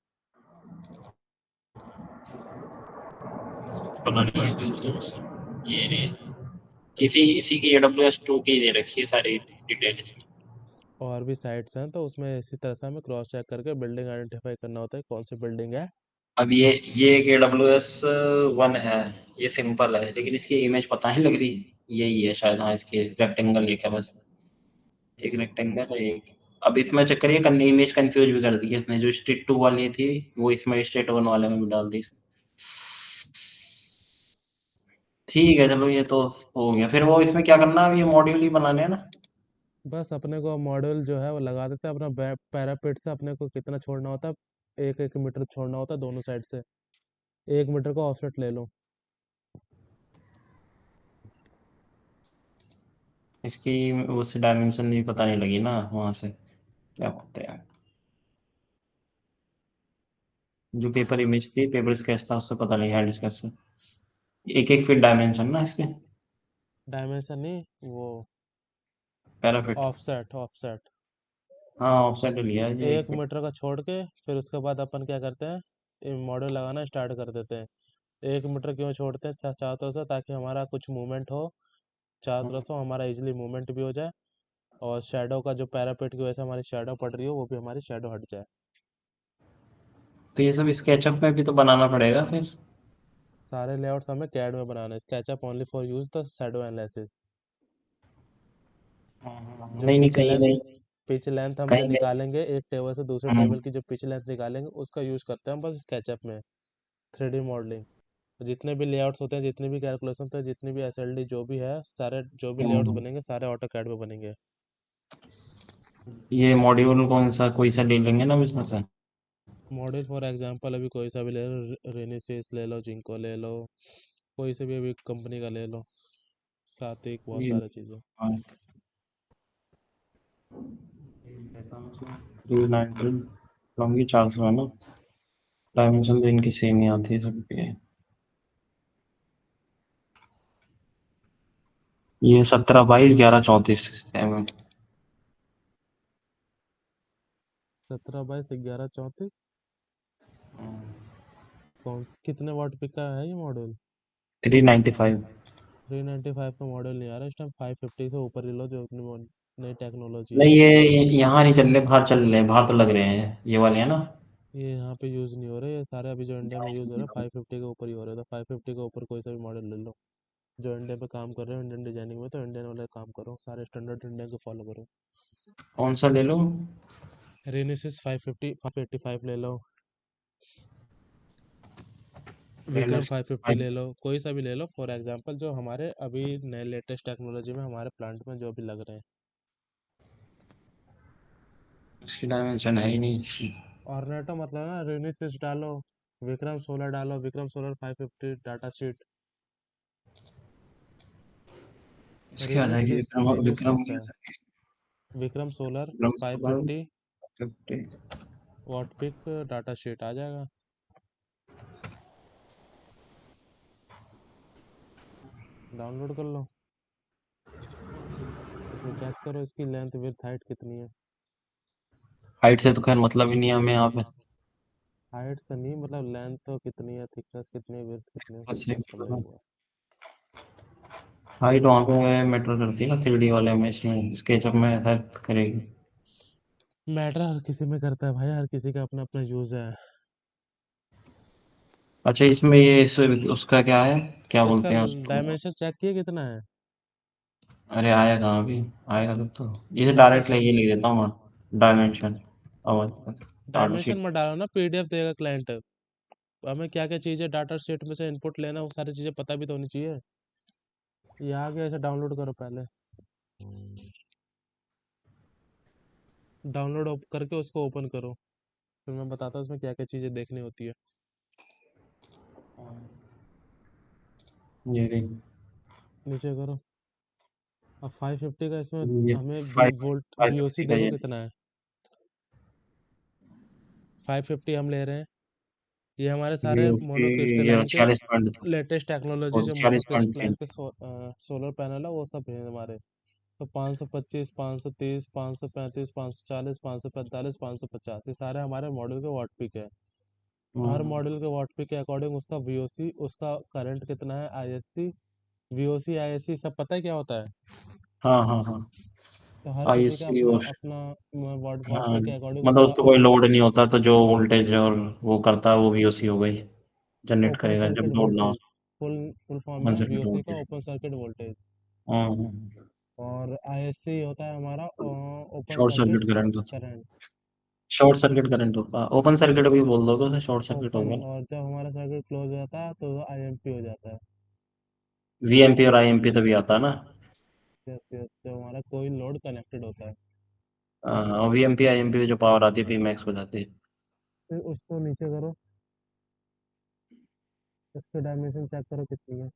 पता नहीं है ये नहीं, इसी इसी की AWS 2 की दे रखी है सारी डिटेल इसमें। और भी साइट्स हैं, तो उसमें इसी तरह से हमें क्रॉस चेक करके बिल्डिंग आइडेंटिफाई करना होता है कौन सी बिल्डिंग है। अब ये एक AWS 1 है, ये सिंपल है, लेकिन इसकी इमेज पता नहीं लग रही, यही है शायद, हाँ इसकी रेक्टेंगल एक है बस, एक रेक्टेंगल है एक। अब इसमें चक्कर ये करनी, इमेज कंफ्यूज भी कर दी है इसने, जो स्टेट 2 वाली थी वो इसमें स्टेट 1 वाले में भी डाल दी इसने। ठीक है चलो, ये तो हो गया, फिर वो इसमें क्या करना है, अब ये मॉड्यूल ही बनाने हैं ना? बस अपने को मॉड्यूल जो है वो लगा देते हैं, अपना पैरापेट से अपने को कितना छोड़ना होता है, 1-1 मीटर छोड़ना होता है दोनों साइड से। 1 मीटर का ऑफसेट ले लो। इसकी उस डायमेंशन भी पता नहीं लगी ना वहां से, क्या बोलते हैं, जो पेपर इमेज थी, पेपर स्केच था, उससे पता नहीं, हैंड स्केच से। एक एक फीट डायमेंशन ना इसके, डायमेंशन नहीं, वो पैराफिट। Offset, offset. हाँ ऑफसेट लिया है ये, 1 मीटर का छोड़ के फिर उसके बाद अपन क्या करते हैं, मॉड्यूल लगाना स्टार्ट कर देते हैं। 1 मीटर क्यों छोड़ते हैं चारों तरफ से, ताकि हमारा कुछ मूवमेंट हो चारों तरफ से, हमारा इजिली मूवमेंट भी हो जाए, और शेडो का जो पैरापेट की वजह से हमारी शेडो पड़ रही हो वो भी हमारी शेडो हट जाए। तो ये सब स्केचअप में भी तो बनाना पड़ेगा फिर। सारे लेआउट्स हमें कैड में बनाना है, SketchUp only for use the shadow analysis. जो नहीं नहीं, पिच कहीं लेंथ, नहीं, पिच लेंथ हम जो कहीं नहीं। निकालेंगे एक टेबल से दूसरे हम्म, टेबल की, जो पिच लेंथ निकालेंगे उसका यूज करते हैं हम बस स्केचअप में, 3D मॉडलिंग। जितने भी लेआउट्स होते हैं, जितनी भी कैलकुलेशन होते हैं, जितनी भी एसएलडी जो भी है, सारे जो भी लेआउट्स हम्म। बनेंगे सारे ऑटोकैड में बनेंगे। ये मॉड्यूल कौन सा, कोई सा ले लेंगे ना इसमें से? मॉडल फॉर एग्जांपल अभी कोई सा भी ले लो, रेनिसिस ले लो, जिंको ले लो, कोई से भी अभी कंपनी का ले लो, साथ ही बहुत ये सारी चीज़ें। 390 लंबी 400 है ना, डायमेंशन तो इनकी सेम ही आती है सबकी। ये 17 22 11 34 mm। 17/11/34। कितने वाट पिक का है ये मॉडल? 395। 395 का मॉडल नहीं आ रहा इस टाइम, 550 से ऊपर ही लो जो अपनी नई टेक्नोलॉजी है। नहीं ये यहाँ नहीं चल रहे, बाहर चल रहे हैं, बाहर तो लग रहे हैं ये वाले है ना। ये यहाँ पे यूज़ नहीं हो रहे, ये सारे अभी जो इंडिया में यूज़ हो रहे हैं 550 के ऊपर ही हो रहे हैं। तो 550 के ऊपर कोई सा भी मॉडल ले लो जो इंडिया पे काम कर रहे हो, इंडियन डिजाइनिंग में, तो इंडियन वाले काम करो, सारे स्टैंडर्ड इंडिया को फॉलो करो। कौन सा ले लो? रेनेसिस 550, 585 ले लो, विक्रम रेनेसां 550 ले लो, कोई सा भी ले लो फॉर एग्जांपल, जो हमारे अभी नए लेटेस्ट टेक्नोलॉजी में हमारे प्लांट में जो भी लग रहे हैं। इसकी डायमेंशन है ही नहीं। ऑर्नेटो मतलब ना, रेनेसिस डालो, विक्रम सोलर डालो, विक्रम सोलर 550 डाटा शीट। इसकी आ जाएगी रेनेसिस विक्रम, विक्रम रेनेसिस की है, आ जाएगी। Vikram Solar Vikram Solar 550 50। Watt peak data sheet आ जाएगा। डाउनलोड कर लो, इसमें चेक करो इसकी लेंथ विड्थ हाइट कितनी है। हाइट से तो खैर मतलब ही नहीं है हमें यहाँ पे। हाइट से नहीं मतलब लेंथ तो कितनी है, थिकनेस कितनी है, विड्थ कितनी है, उससे बस ये चेक करो एक बार। हाइट वहाँ पे मैटर करती है ना, 3D वाले में, इसमें स्केचअप में हेल्प करेगी। मैटर हर किसी में करता है भाई, हर किसी का अपना अपना यूज है। अच्छा इसमें ये उसका क्या है, क्या इसका बोलते हैं उसको? डायमेंशन चेक किए कितना है? अरे आया कहाँ अभी, आएगा तब तो। ये इसका डायरेक्ट ये लिख देता हूँ मैं, डायमेंशन। आवाज डाटा डायमेंशन शीट। में डालो ना, पीडीएफ देगा क्लाइंट। हमें क्या क्या चीज़ें डाटा शीट में से इनपुट लेना, वो सारी चीज़ें पता भी तो होनी चाहिए। ये आ गया, इसे डाउनलोड करो पहले। डाउनलोड करके उसको ओपन करो, फिर मैं बताता हूँ उसमें क्या क्या चीज़ें देखनी होती है। ये रही। नीचे करो। अब 550 का इसमें ये हमें V five volt five VOC fifty का देखो ये। कितना है। 550 हम ले रहे हैं। ये हमारे सारे VOP ये मोनोक्रिस्टलाइन के 46 पॉइंट, लेटेस्ट टेक्नोलॉजी, और जो 46.3। मोनोक्रिस्टलाइन के सोलर पैनल है वो सब है हमारे। तो 525, 530, 535, 540, 545, 550, ये सारे हमारे मॉडल के वॉट पीक है। हर मॉडल के वॉट पीक के अकॉर्डिंग उसका वीओसी, उसका करंट कितना है, आईएससी, वीओसी, आईएससी सब पता है क्या होता है। हाँ हाँ हाँ। तो हर किसी का IC अपना और अपना वॉट वॉट हाँ, पीक के अकॉर्डिंग मतलब उस उसका पर कोई लोड नहीं होता, तो जो वोल्टेज और वो करता है वो VOC हो गई, जनरेट ओपन करेगा जब सर्किट लोड ना हो। Voltage, full full form one है सर्किट वीओसी का, वोल्टेज। Open circuit voltage. हाँ, और आईएससी होता है हमारा open short circuit circuit current होता है। करंट। शॉर्ट सर्किट करंट होता है, ओपन सर्किट भी बोल दोगे तो शॉर्ट सर्किट हो ओपन, गया ना। और जब हमारा सर्किट क्लोज हो जाता है तो आईएमपी हो जाता है। VMP और IMP तभी आता है ना। यस यस, जब हमारा कोई लोड कनेक्टेड होता है। हाँ, VMP IMP में जो पावर आती है P मैक्स हो जाती है। फिर उसको नीचे करो, उसके डायमेंशन चेक करो कितनी है।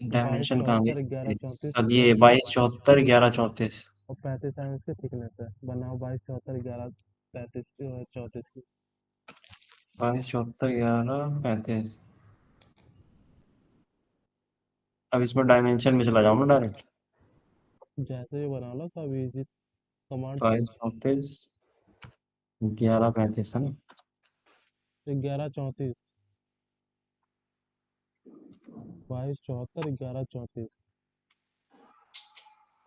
बाईस डायमेंशन कहाँ चौहत्तर ग्यारह गई? चौंतीस अब ये वॉट पिक 22 74 11 34। और 35 इसकी थिकनेस है। बनाओ 22 74 11 35 34 की। 22 74 11 35। अब इसमें डायमेंशन में चला जाऊँ ना डायरेक्ट। जैसे ही बना लो सब इजी कमांड से। 22 34 11 35 है ना। 11 34, 22 74 11 34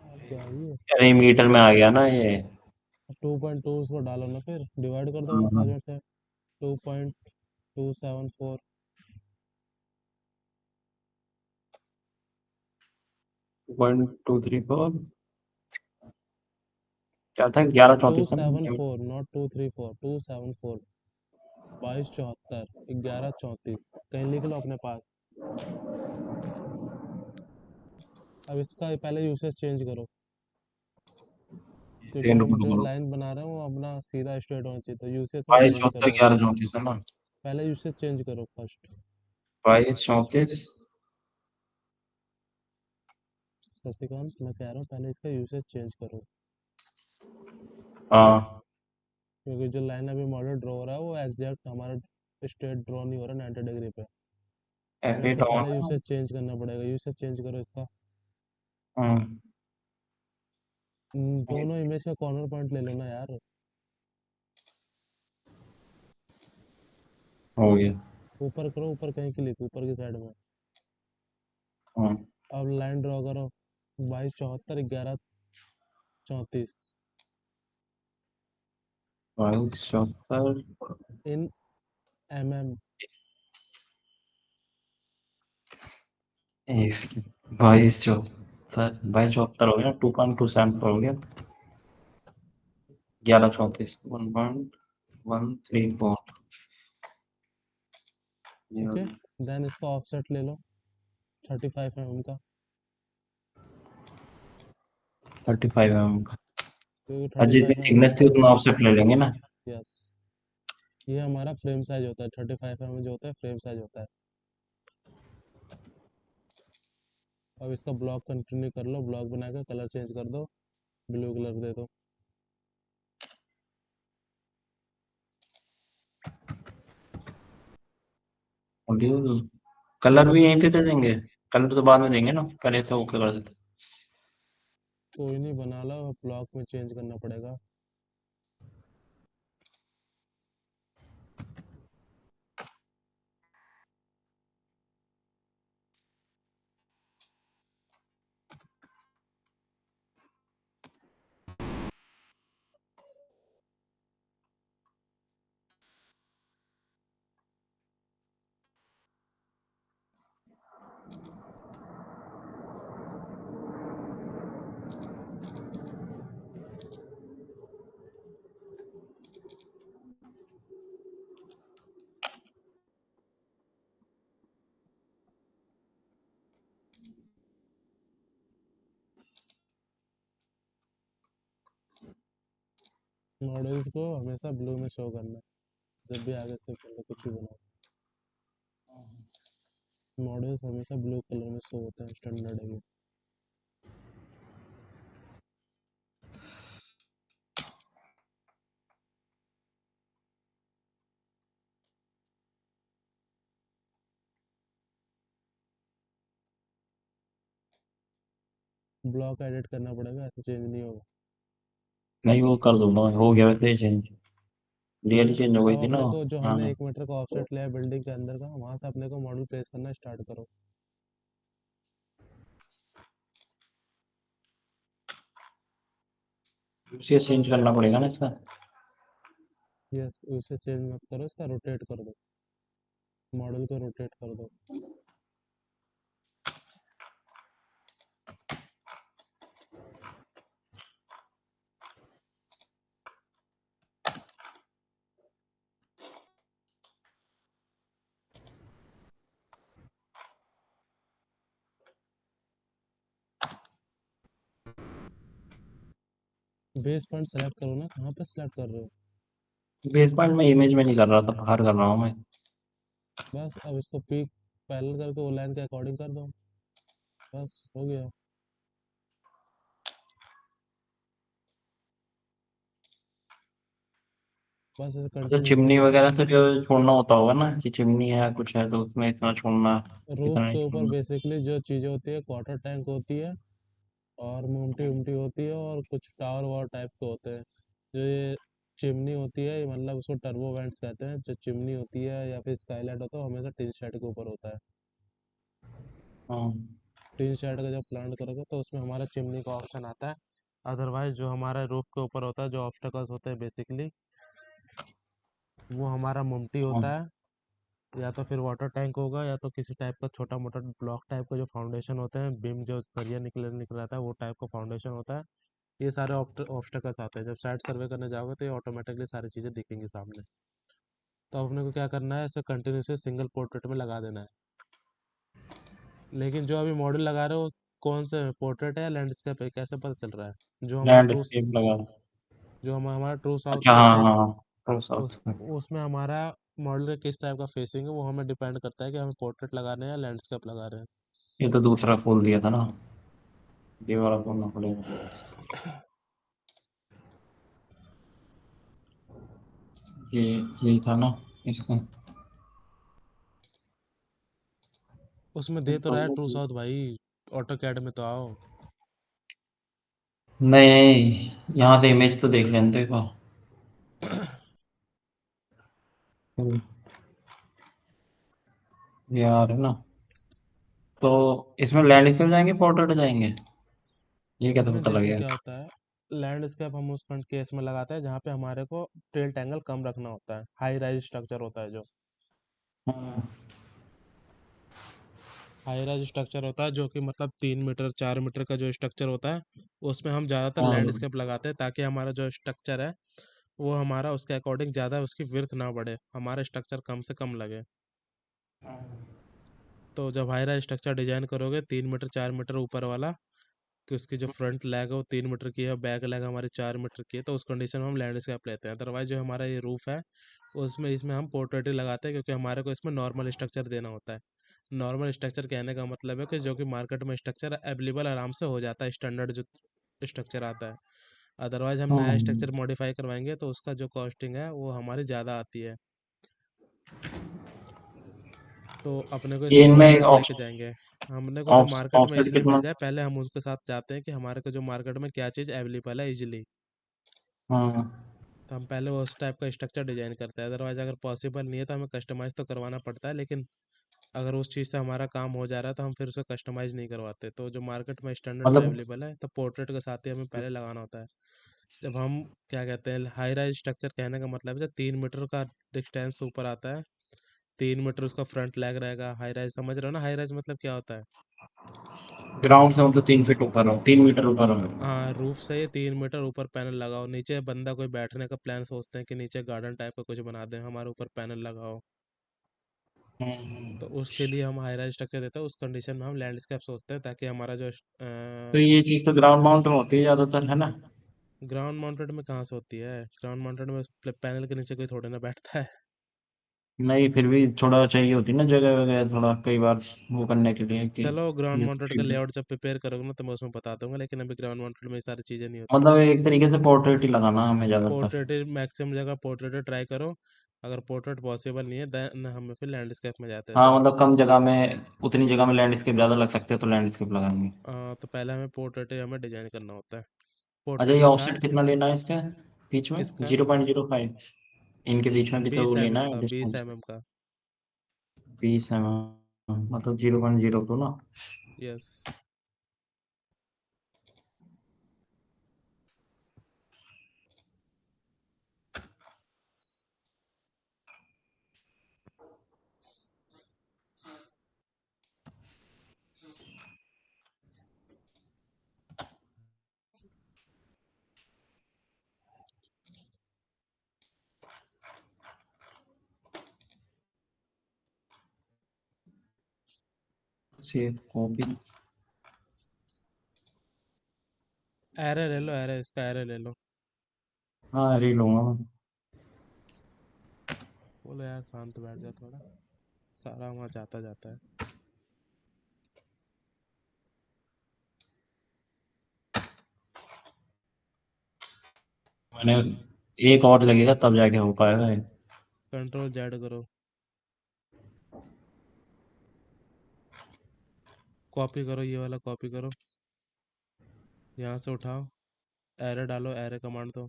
आ क्या ये। अरे मीटर में आ गया ना ये। 2.2 उसको डालो ना, फिर डिवाइड कर दो हाँ हाँ। 1000 से। 2.274, 1234। क्या था, 11 34 था ना? 274, नॉट 234, 274। 22 74 11 34, कहीं लिख लो अपने पास। अब इसका पहले यूसेज चेंज करो, क्योंकि सेकंड हम रुको जो करो। लाइन बना रहे हैं वो अपना सीधा स्ट्रेट होना चाहिए, तो यूसेज में बाईस गड़बड़ी चौहत्तर करोगे। ग्यारह चौंतीस है ना। पहले यूसेज चेंज करो फर्स्ट। 22 34। शशिकांत, मैं कह रहा हूँ पहले इसका यूसेज चेंज करो, हाँ। क्योंकि जो लाइन अभी मॉडल ड्रॉ हो रहा है वो एग्जैक्ट हमारा स्ट्रेट ड्रॉ नहीं हो रहा 90 डिग्री पे। हमें एडिट इसका ऑन पहले है। यूसेज चेंज करना पड़ेगा, यूसेज चेंज करो इसका। हम्म। दोनों इमेज का कॉर्नर पॉइंट ले लो ना यार। हो गया। ऊपर करो, ऊपर कहीं क्लिक, ऊपर की साइड में। हाँ। अब लाइन ड्रॉ करो, 2274 1134 2274 इन mm। 2274 हो गया, 2.274 हो गया। 1134 1.134। ओके, देन इसका ऑफसेट ले लो 35 mm का, 35 mm का। क्योंकि और थर्टी जितनी फाइव एम एम थिकनेस थी बहुत उतना बड़ा ऑफसेट ले लेंगे ना। है। यस, ये हमारा फ्रेम साइज होता है, 35 mm जो होता है फ्रेम साइज होता है। अब इसका ब्लॉक कंटिन्यू कर लो, ब्लॉक बना के कलर चेंज कर दो, ब्लू कलर दे दो। मॉड्यूल कलर भी यहीं पे दे देंगे। कलर तो बाद में देंगे ना, पहले तो ओके कर देते। कोई नहीं, बना लो, ब्लॉक में चेंज करना पड़ेगा। मॉडल्स को हमेशा ब्लू में शो करना है, जब भी आगे से पहले कुछ भी बनाओ। मॉडल्स हमेशा ब्लू कलर में शो होते हैं, स्टैंडर्ड है ये। ब्लॉक एडिट करना पड़ेगा, ऐसे चेंज नहीं होगा। नहीं वो कर दूंगा, हो गया वैसे चेंज। रियली चेंज हो गई अब थी ना। अपने को जो हाँ। हमने 1 मीटर का ऑफसेट लिया है बिल्डिंग के अंदर का, वहां से अपने को मॉडल प्लेस करना स्टार्ट करो। उसे चेंज करना पड़ेगा ना इसका। यस, उसे चेंज मत करो, इसका रोटेट कर दो, मॉडल को रोटेट कर दो। बेस पॉइंट सेलेक्ट करो ना, कहाँ पे सेलेक्ट कर रहे हो? बेस पॉइंट में इमेज में नहीं कर रहा था, बाहर कर रहा हूँ मैं। बस अब इसको पीक पैरेलल करके वो लाइन के अकॉर्डिंग कर दो, बस हो गया। बस इसे अच्छा, कंटिन्यूसली चिमनी रखो। वगैरह से जो छोड़ना होता होगा ना, कि चिमनी है कुछ है तो उसमें इतना छोड़ना, रूफ इतना नहीं के ऊपर छोड़ना। बेसिकली जो चीज़ें होती है, क्वार्टर टैंक होती है और मोमटी उमटी होती है और कुछ टावर वावर टाइप के होते हैं। जो ये चिमनी होती है, ये मतलब उसको टर्बो वेंट्स कहते हैं। जो चिमनी होती है या फिर स्काईलाइट होता है, वो हमेशा टिन शेड के ऊपर होता है। हाँ। टिन शेड का जब प्लांट करोगे तो उसमें हमारा चिमनी का ऑप्शन आता है। अदरवाइज जो हमारा रूफ के ऊपर होता है, जो ऑब्स्टकल्स होते हैं बेसिकली, वो हमारा मोमटी हाँ। होता है, या तो फिर वाटर टैंक होगा, या तो किसी टाइप का छोटा मोटा ब्लॉक टाइप का जो फाउंडेशन होते हैं, बीम जो सरिया निकल आता है, वो टाइप का फाउंडेशन होता है। ये सारे ऑब्स्टकल्स आते हैं। जब साइट सर्वे करने जाओगे तो ये ऑटोमेटिकली सारी चीज़ें दिखेंगी सामने। तो अपने को क्या करना है, इसे कंटिन्यूसली सिंगल पोर्ट्रेट में लगा देना है। लेकिन जो अभी मॉडल लगा रहे हो, कौन से पोर्ट्रेट है या लैंडस्केप है, कैसे पता चल रहा है? जो हमारा लैंडस्केप लगा। जो हमारा ट्रू साउथ अच्छा, हाँ फेसिंग, हाँ हाँ, थोड़ा सा। उस उसमें हमारा मॉडल का किस टाइप का फेसिंग है, वो हमें डिपेंड करता है कि हमें पोर्ट्रेट लगा रहे हैं या लैंडस्केप लगा रहे हैं। ये तो दूसरा खोल दिया था ना, ये वाला खोलना पड़ेगा। ये यही था ना इसका। उसमें दे तो रहा है ट्रू साउथ भाई, ऑटो कैड में तो आओ। नहीं, यहाँ से इमेज तो देख लेने दो एक बार। यार है ना। तो इसमें लैंडस्केप जाएंगे, पोर्ट्रेट जाएंगे, ये कैसे इसमें पता देखो लगेगा? क्या होता है, लैंडस्केप हम उस फ्रंट केस में लगाते हैं जहाँ पे हमारे को टिल्ट एंगल कम रखना होता है, हाई राइज स्ट्रक्चर होता है जो, हाँ। हाई राइज स्ट्रक्चर होता है जो कि मतलब 3 मीटर 4 मीटर का जो स्ट्रक्चर होता है, उसमें हम ज़्यादातर हाँ। लैंडस्केप लगाते हैं ताकि हमारा जो स्ट्रक्चर है वो हमारा उसके अकॉर्डिंग ज़्यादा उसकी विड्थ ना बढ़े, हमारा स्ट्रक्चर कम से कम लगे। तो जब हाई राइज स्ट्रक्चर डिजाइन करोगे 3 मीटर 4 मीटर ऊपर वाला, कि उसकी जो फ्रंट लैग है वो 3 मीटर की है, बैक लैग हमारी 4 मीटर की है, तो उस कंडीशन में हम लैंडस्केप लेते हैं। अदरवाइज जो हमारा ये रूफ है उसमें इसमें हम पोर्ट्रेट लगाते हैं, क्योंकि हमारे को इसमें नॉर्मल स्ट्रक्चर देना होता है। नॉर्मल स्ट्रक्चर कहने का मतलब है कि जो कि मार्केट में स्ट्रक्चर अवेलेबल आराम से हो जाता है, स्टैंडर्ड जो स्ट्रक्चर आता है। अदरवाइज हम नया हाँ। स्ट्रक्चर मॉडिफाई करवाएंगे तो उसका जो कॉस्टिंग है वो हमारी ज़्यादा आती है। तो अपने को ये इसमें इनमें पोर्ट्रेट लेके जाएंगे। हमने को जो मार्केट में ऑफसेट इजीली मिल कितना? जाए, पहले हम उसके साथ जाते हैं कि हमारे को जो मार्केट में क्या चीज़ अवेलेबल है इजीली। हाँ। तो हम पहले वो उस टाइप का स्ट्रक्चर डिजाइन करते हैं, अदरवाइज अगर पॉसिबल नहीं है तो हमें कस्टमाइज तो करवाना पड़ता है, लेकिन अगर उस चीज़ से हमारा काम हो जा रहा है तो हम फिर उसे कस्टमाइज नहीं करवाते। तो जो मार्केट में स्टैंडर्ड जो मतलब अवेलेबल है तो पोर्ट्रेट के साथ ही हमें पहले लगाना होता है। जब हम क्या कहते हैं हाई राइज स्ट्रक्चर कहने का मतलब है जब 3 मीटर का डिस्टेंस ऊपर आता है, 3 मीटर उसका फ्रंट लैग रहेगा। हाई राइज समझ रहे हो ना, हाई राइज मतलब क्या होता है? ग्राउंड से मतलब 3 फीट ऊपर हो, 3 मीटर ऊपर हो। हाँ, रूफ से ही 3 मीटर ऊपर पैनल लगाओ, नीचे बंदा कोई बैठने का प्लान सोचते हैं कि नीचे गार्डन टाइप का कुछ बना दें, हमारे ऊपर पैनल लगाओ। तो उसके लिए हम हाई राइज स्ट्रक्चर देते हैं, उस कंडीशन में हम लैंडस्केप सोचते हैं ताकि हमारा जो तो ये चीज तो ग्राउंड माउंट में होती है ज्यादातर, है ना? ग्राउंड माउंटेड में कहाँ से होती है, ग्राउंड माउंटेड में पैनल के नीचे कोई थोड़े ना बैठता है। नहीं, फिर भी थोड़ा चाहिए होती है ना जगह वगैरह, थोड़ा कई बार वो करने के लिए कि चलो ग्राउंड ये माउंटेड का लेआउट जब प्रिपेयर करोगे ना तो मैं उसमें बता दूंगा, लेकिन अभी ग्राउंड माउंटेड में ये सारी चीज़ें नहीं होती। मतलब एक तरीके से पोर्ट्रेट ही लगाना हमें ज्यादातर। पोर्ट्रेट मैक्सिमम जगह पोर्ट्रेट ट्राई करो, अगर पोर्ट्रेट पॉसिबल नहीं है देन हमें फिर लैंडस्केप में जाते हैं। हाँ, तो मतलब कम जगह में, उतनी जगह में लैंडस्केप ज्यादा लग सकते हैं तो लैंडस्केप लगाएंगे। तो पहले हमें पोर्ट्रेट हमें डिजाइन करना होता है, अच्छा, पोर्ट्रेट ये के ऑफसेट साथ। कितना लेना है इसके बीच में? किसका? 0.05? इनके बीच में भी तो बीस वो एम लेना एम है का, बीस डिस्टेंस। एम एम का। 20 mm, मतलब 0.02 ना? यस। Save copy. एरे ले लो, एरे इसका एरे ले लो। हाँ, अरे लूंगा मैं। बोलो यार शांत बैठ जा थोड़ा, सारा वहाँ जाता जाता है। मैंने एक और लगेगा तब जाके हो पाएगा ये। कंट्रोल जेड करो, कॉपी करो, ये वाला कॉपी करो, यहाँ से उठाओ, एरे डालो, एरे कमांड दो,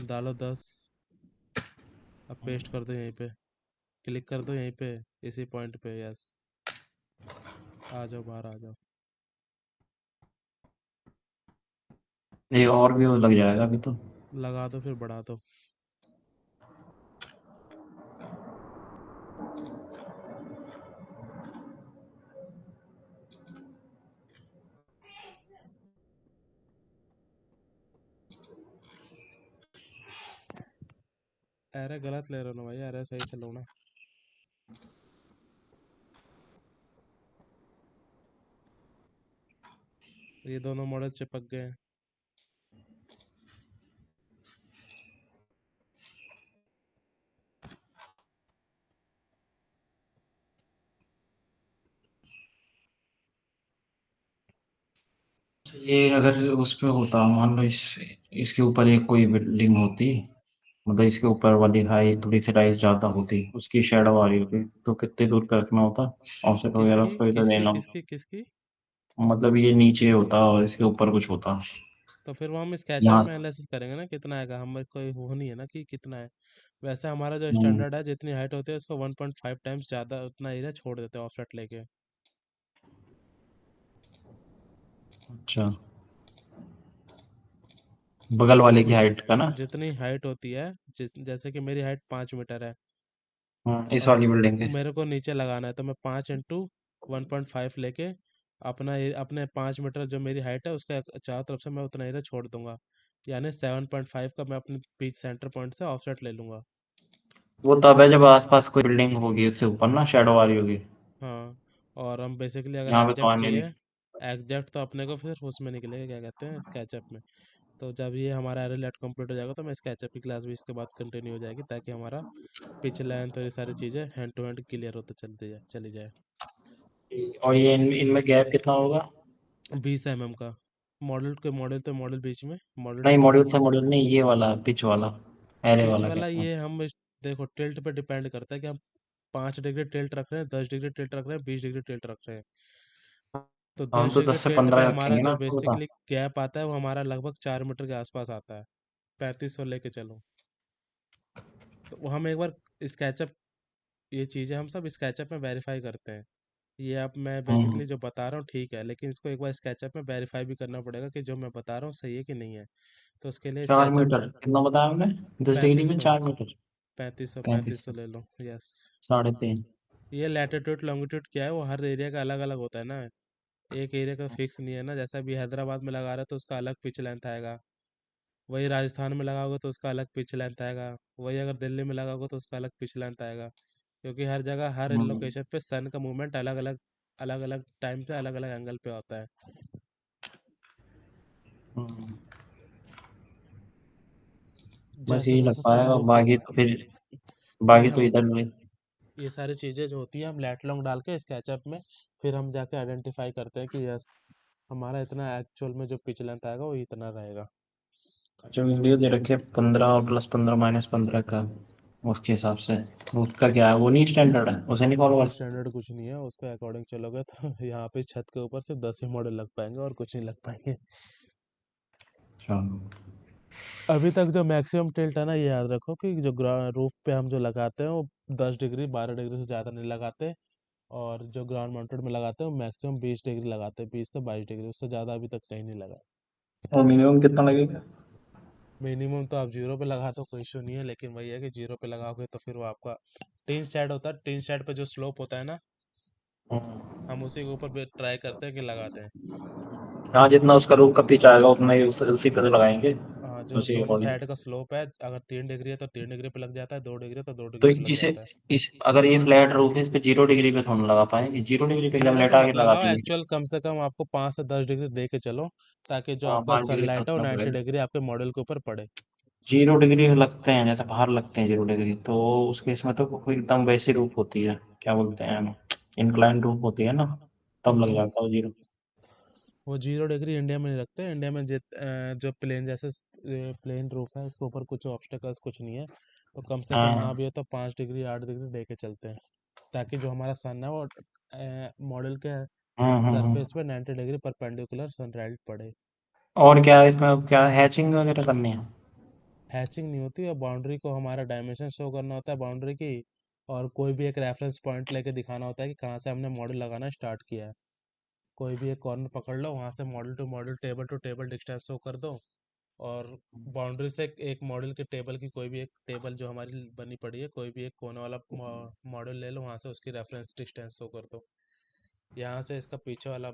डालो 10। अब पेस्ट कर दो यहीं पे, क्लिक कर दो यहीं पे, इसी पॉइंट पे। यस, आ जाओ बाहर आ जाओ। एक और भी वो लग जाएगा अभी तो। लगा दो फिर बढ़ा दो। एरे गलत ले रहे हो ना भाई, एरे सही से लो ना। ये दोनों मॉडल चिपक गए हैं। ये अगर उस पे होता, मान लो इसके ऊपर एक कोई बिल्डिंग होती, मतलब इसके ऊपर वाली हाई थोड़ी सी राइज ज्यादा होती, उसकी शेडो आ रही होती, तो कितने दूर पे रखना होता ऑफसेट वगैरह, किसकी उसको इधर किसकी देना? किसकी किसकी? मतलब ये नीचे होता और इसके ऊपर कुछ होता, तो फिर वो हम स्केचअप यहाँ में एनालिसिस करेंगे ना कितना आएगा, हमें कोई वो नहीं है ना कि कितना है। वैसे हमारा जो हम्म, स्टैंडर्ड है, जितनी हाइट होती है उसको 1.5 टाइम्स ज़्यादा उतना एरिया छोड़ देते हैं ऑफसेट लेके। अच्छा, बगल वाले की हाइट का ना। जितनी हाइट होती है, जैसे कि मेरी हाइट 5 मीटर है, इस और वाली बिल्डिंग के। मेरे को नीचे लगाना है, तो मैं 5 इंटू 1.5 लेके अपने 5 मीटर जो मेरी हाइट है उसका चारों तरफ से मैं उतना एरिया छोड़ दूंगा। यानी 7.5 का मैं अपने बीच सेंटर पॉइंट से ऑफसेट ले लूंगा। वो तब है जब आसपास कोई बिल्डिंग होगी उससे ऊपर ना, शैडो वाली होगी। हाँ। और हम बेसिकली अगर यहाँ पे तो एग्जैक्ट आने चाहिए, नहीं। एग्जैक्ट तो अपने को फिर उसमें निकलेगा, क्या कहते हैं, स्केचअप में। तो जब ये हमारा एरे लेट कंप्लीट हो जाएगा तो मैं स्केचअप की क्लास भी इसके बाद कंटिन्यू हो जाएगी, ताकि हमारा पिच लेंथ और ये सारी चीज़ें हैंड टू हैंड क्लियर होते चली जाए। और ये इनमें गैप कितना होगा? 20 mm का, मॉडल के मॉडल तो मॉडल बीच में, मॉडल नहीं, टू मॉड्यूल मॉडल। से मॉड्यूल नहीं, ये वाला पिच वाला, एरे पिच वाला वाला कहता हूँ। ये हम देखो टिल्ट पे डिपेंड करता है कि हम 5 डिग्री टिल्ट रख रहे हैं, 10 डिग्री टिल्ट रख रहे हैं, 20 डिग्री टिल्ट रख रहे हैं। तो हम दस तो डिग्री 10 से टिल्ट पे 15 हमारा रखेंगे ना जो आपको बता। बेसिकली गैप आता है वो हमारा लगभग 4 मीटर के आसपास आता है, 3500 लेके चलो। तो वो हम एक बार स्केचअप, ये चीज़ें हम सब स्केचअप में वेरीफाई करते हैं। ये अब मैं हम्म, बेसिकली जो बता रहा हूँ ठीक है, लेकिन इसको एक बार स्केचअप में वेरीफाई भी करना पड़ेगा कि जो मैं बता रहा हूँ सही है कि नहीं है। तो उसके लिए 4 स्केचअप मीटर कितना बताया हमने? 10 डिग्री पैंतीस में सौ 4 मीटर। पैंतीस सौ 35 पैंतीस सौ ले लो, यस। 3.5। ये लैटिट्यूड लॉन्गिट्यूड क्या है, वो हर एरिया का अलग अलग होता है ना। एक एरिया का फिक्स नहीं है ना, जैसा अभी हैदराबाद में लगा रहा है तो उसका अलग पिच लेंथ आएगा, वही राजस्थान में लगाओगे तो उसका अलग पिच लेंथ आएगा, वही अगर दिल्ली में लगाओगे तो उसका अलग पिच लेंथ आएगा। क्योंकि हर जगह हर हम्म, लोकेशन पे सन का मूवमेंट अलग अलग टाइम से अलग अलग एंगल पे होता है। हम्म। बस जैसे यही लग जैसे पाएगा, सनरूफ बाकी होगा, तो फिर, ये बाकी तो हम इधर में। ये सारी चीज़ें जो होती हैं हम लैट लॉन्ग डाल के स्केचअप में फिर हम जाके आइडेंटिफाई करते हैं कि यस, हमारा इतना एक्चुअल में जो पिच लेंथ आएगा वो इतना रहेगा। अच्छा, वीडियो दे रखे 15 प्लस 15 माइनस 15 का, उसके हिसाब से। तो उसका क्या है, वो नहीं स्टैंडर्ड है, उसे नहीं फॉलो वो कर। स्टैंडर्ड कुछ नहीं है, उसके अकॉर्डिंग चलोगे तो यहाँ पे छत के ऊपर सिर्फ 10 ही मॉडल लग पाएंगे और कुछ नहीं लग पाएंगे। अच्छा। अभी तक जो मैक्सिमम टिल्ट है ना, ये याद रखो कि जो रूफ पे हम जो लगाते हैं वो 10 डिग्री 12 डिग्री से ज़्यादा नहीं लगाते। और जो ग्राउंड माउंटेड में लगाते हैं वो मैक्सिमम 20 डिग्री लगाते हैं, 20 से 22 डिग्री, उससे ज़्यादा अभी तक कहीं नहीं लगा। और मिनिमम कितना लगेगा? मिनिमम तो आप जीरो पे लगा दो, कोई इशू नहीं है, लेकिन वही है कि जीरो पे लगाओगे तो फिर वो आपका टीन शेड होता है, टीन शेड पे जो स्लोप होता है ना, हम्म। हम उसी के ऊपर ट्राई करते हैं कि लगाते हैं। हाँ, जितना उसका रूप का पिच आएगा उतना ही उसी पे तो लगाएंगे, हाँ, जो उसी के दोनों अकॉर्डिंग। साइड का स्लोप है, अगर 3 डिग्री है तो 3 डिग्री पे लग जाता है, 2 डिग्री है तो दो तो डिग्री पे लग इसे, जाता है। इस अगर ये फ्लैट रूफ है, इस पे 0 डिग्री पे थोड़ा लगा पाएंगे, 0 डिग्री पे क्या 0 पे लेटा के मत लगा लगाओ, देंगे? एक्चुअल कम से कम आपको 5 से 10 डिग्री दे के चलो, ताकि जो हाँ, आपका 5 डिग्री सनलाइट है वो रखना 90 डिग्री पड़ेगा। आपके मॉडल के ऊपर पड़े। 0 डिग्री लगते हैं, जैसे बाहर लगते हैं 0 डिग्री, तो उस केस में तो कोई एकदम वैसी रूप होती है, क्या बोलते हैं, इंक्लाइन रूप होती है ना, तब लग हम्म। जाता है 0। वो 0 डिग्री इंडिया में नहीं रखते, इंडिया में जो प्लेन जैसे प्लेन रूफ है उसके ऊपर कुछ ऑब्स्टेकल्स कुछ नहीं है, तो कम से कम ना हाँ। भी हो तो 5 डिग्री 8 डिग्री दे के चलते हैं, ताकि जो हमारा सन है वो मॉडल के हम्म। सरफेस पे 90 डिग्री परपेंडिकुलर सनलाइट पड़े। और क्या इसमें, क्या हैचिंग वगैरह करनी है? हैचिंग नहीं होती, और बाउंड्री को हमारा डायमेंशन शो करना होता है बाउंड्री की, और कोई भी एक रेफरेंस पॉइंट लेके दिखाना होता है कि कहाँ से हमने मॉडल लगाना स्टार्ट किया है। कोई भी एक कॉर्नर पकड़ लो, वहाँ से model to table distance show कर दो, और बाउंड्री से एक मॉडल के टेबल की कोई भी एक टेबल जो हमारी बनी पड़ी है, कोई भी एक कोने वाला मॉडल ले लो, वहाँ से उसकी रेफरेंस डिस्टेंस शो कर दो। यहाँ से इसका पीछे वाला,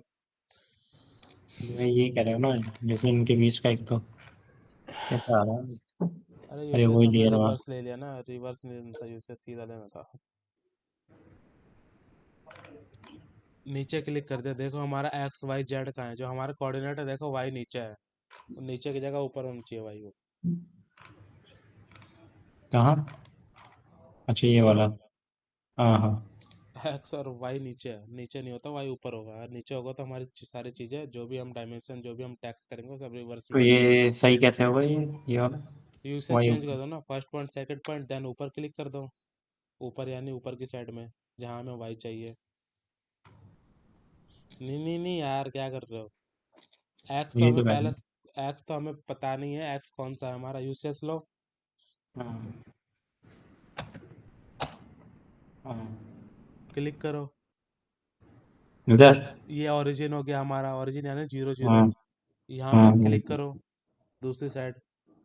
मैं ये कह रहा हूँ ना, जैसे इनके बीच का एक तो कैसा आ रहा है। अरे अरे यूसेस वही हमने लेयर वहाँ। रिवर्स ले लिया ना, रिवर्स नहीं लेना था, यूसेस सीधा लेना था। नीचे क्लिक कर दिया, देखो हमारा एक्स वाई जेड कहाँ है, जो हमारा कोऑर्डिनेट है देखो वाई नीचे है, नीचे की जगह ऊपर होनी चाहिए वाई वो। कहाँ? अच्छा, ये ये वाला। हाँ हाँ। एक्स और वाई नीचे है, नीचे नहीं होता, वाई ऊपर होगा, और नीचे होगा तो हमारी सारी चीज़ें जो भी हम डायमेंशन जो भी हम टैक्स करेंगे वो सब रिवर्स तो में आएंगे। ये सही कैसे होगा, ये वाला? यूसेज वही। चेंज कर दो ना, first point second point then ऊपर क्लिक कर दो, ऊपर यानी ऊपर की साइड में जहाँ हमें वाई चाहिए। नहीं नहीं नहीं यार, क्या कर रहे हो, एक्स तो ये हमें तो पहले, वैसे। एक्स तो हमें पता नहीं है, एक्स कौन सा है हमारा, यूसीएस लो। हम्म, हम्म, क्लिक करो। इधर। ये ओरिजिन हो गया हमारा, ओरिजिन यानी 0 0। हम्म, यहाँ पे क्लिक हम्म। करो। दूसरी साइड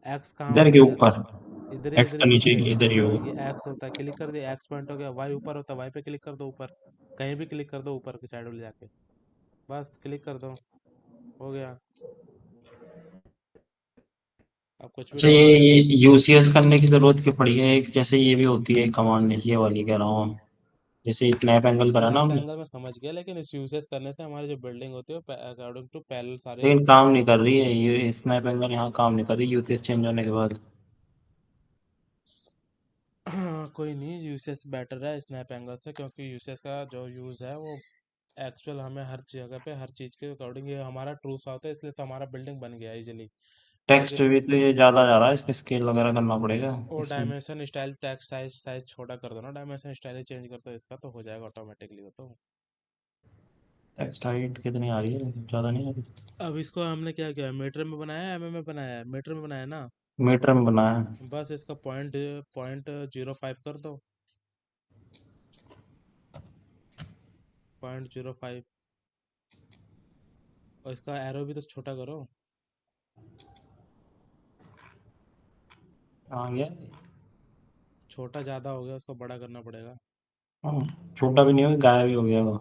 एक्स कहाँ इधर होता के है इधर? ऊपर। एक्स इधर ही का नीचे पीछे। इधर ही ये होगा। एक्स होता है, क्लिक कर दिया, एक्स पॉइंट हो गया। वाई ऊपर होता है, वाई पे क्लिक कर दो ऊपर। कहीं भी क्लिक कर दो ऊपर की साइड में ले जाके, बस क्लिक कर दो, हो गया। अब कुछ भी अच्छा, डाउट है? ये यूसीएस करने की जरूरत क्यों पड़ी है? एक जैसे ये भी होती है कमांड, ये वाली कह रहा हूँ। जैसे स्नैप एंगल करा ना स्नैप्स हमने। एंगल में समझ गया, लेकिन इस यूसेस करने से हमारी जो बिल्डिंग होती है अकॉर्डिंग टू पैरेलल सारे। लेकिन काम नहीं कर रही है ये स्नैप एंगल, यहाँ काम नहीं कर रही यूसीएस चेंज होने के बाद। कोई नहीं, यूसेस बेटर है स्नैप एंगल से, क्योंकि यूसेस का जो यूज़ है वो एक्चुअल हमें हर जगह पे हर चीज़ के अकॉर्डिंग, ये हमारा ट्रू सा होता है, इसलिए तो हमारा बिल्डिंग बन गया इजीली। टेक्स्ट लेकिन भी तो ये ज्यादा जा रहा है, इसका स्केल वगैरह करना पड़ेगा वो इसमें। Dimension style tax size size छोटा कर दो ना, डायमेंशन स्टाइल चेंज कर दो इसका, तो हो जाएगा ऑटोमेटिकली वो तो। टेक्स्ट हाइट कितनी आ रही है? ज्यादा नहीं आ रही। अब इसको हमने क्या किया, मीटर में बनाया है, एमएम में बनाया है? मीटर में बनाया है ना। मीटर में बनाया है। बस इसका पॉइंट पॉइंट 05 कर दो। 0.05। और इसका एरो भी तो छोटा करो। आ गया। छोटा ज़्यादा हो गया, उसको बड़ा करना पड़ेगा। छोटा भी नहीं हो गया, गायब भी हो गया वो।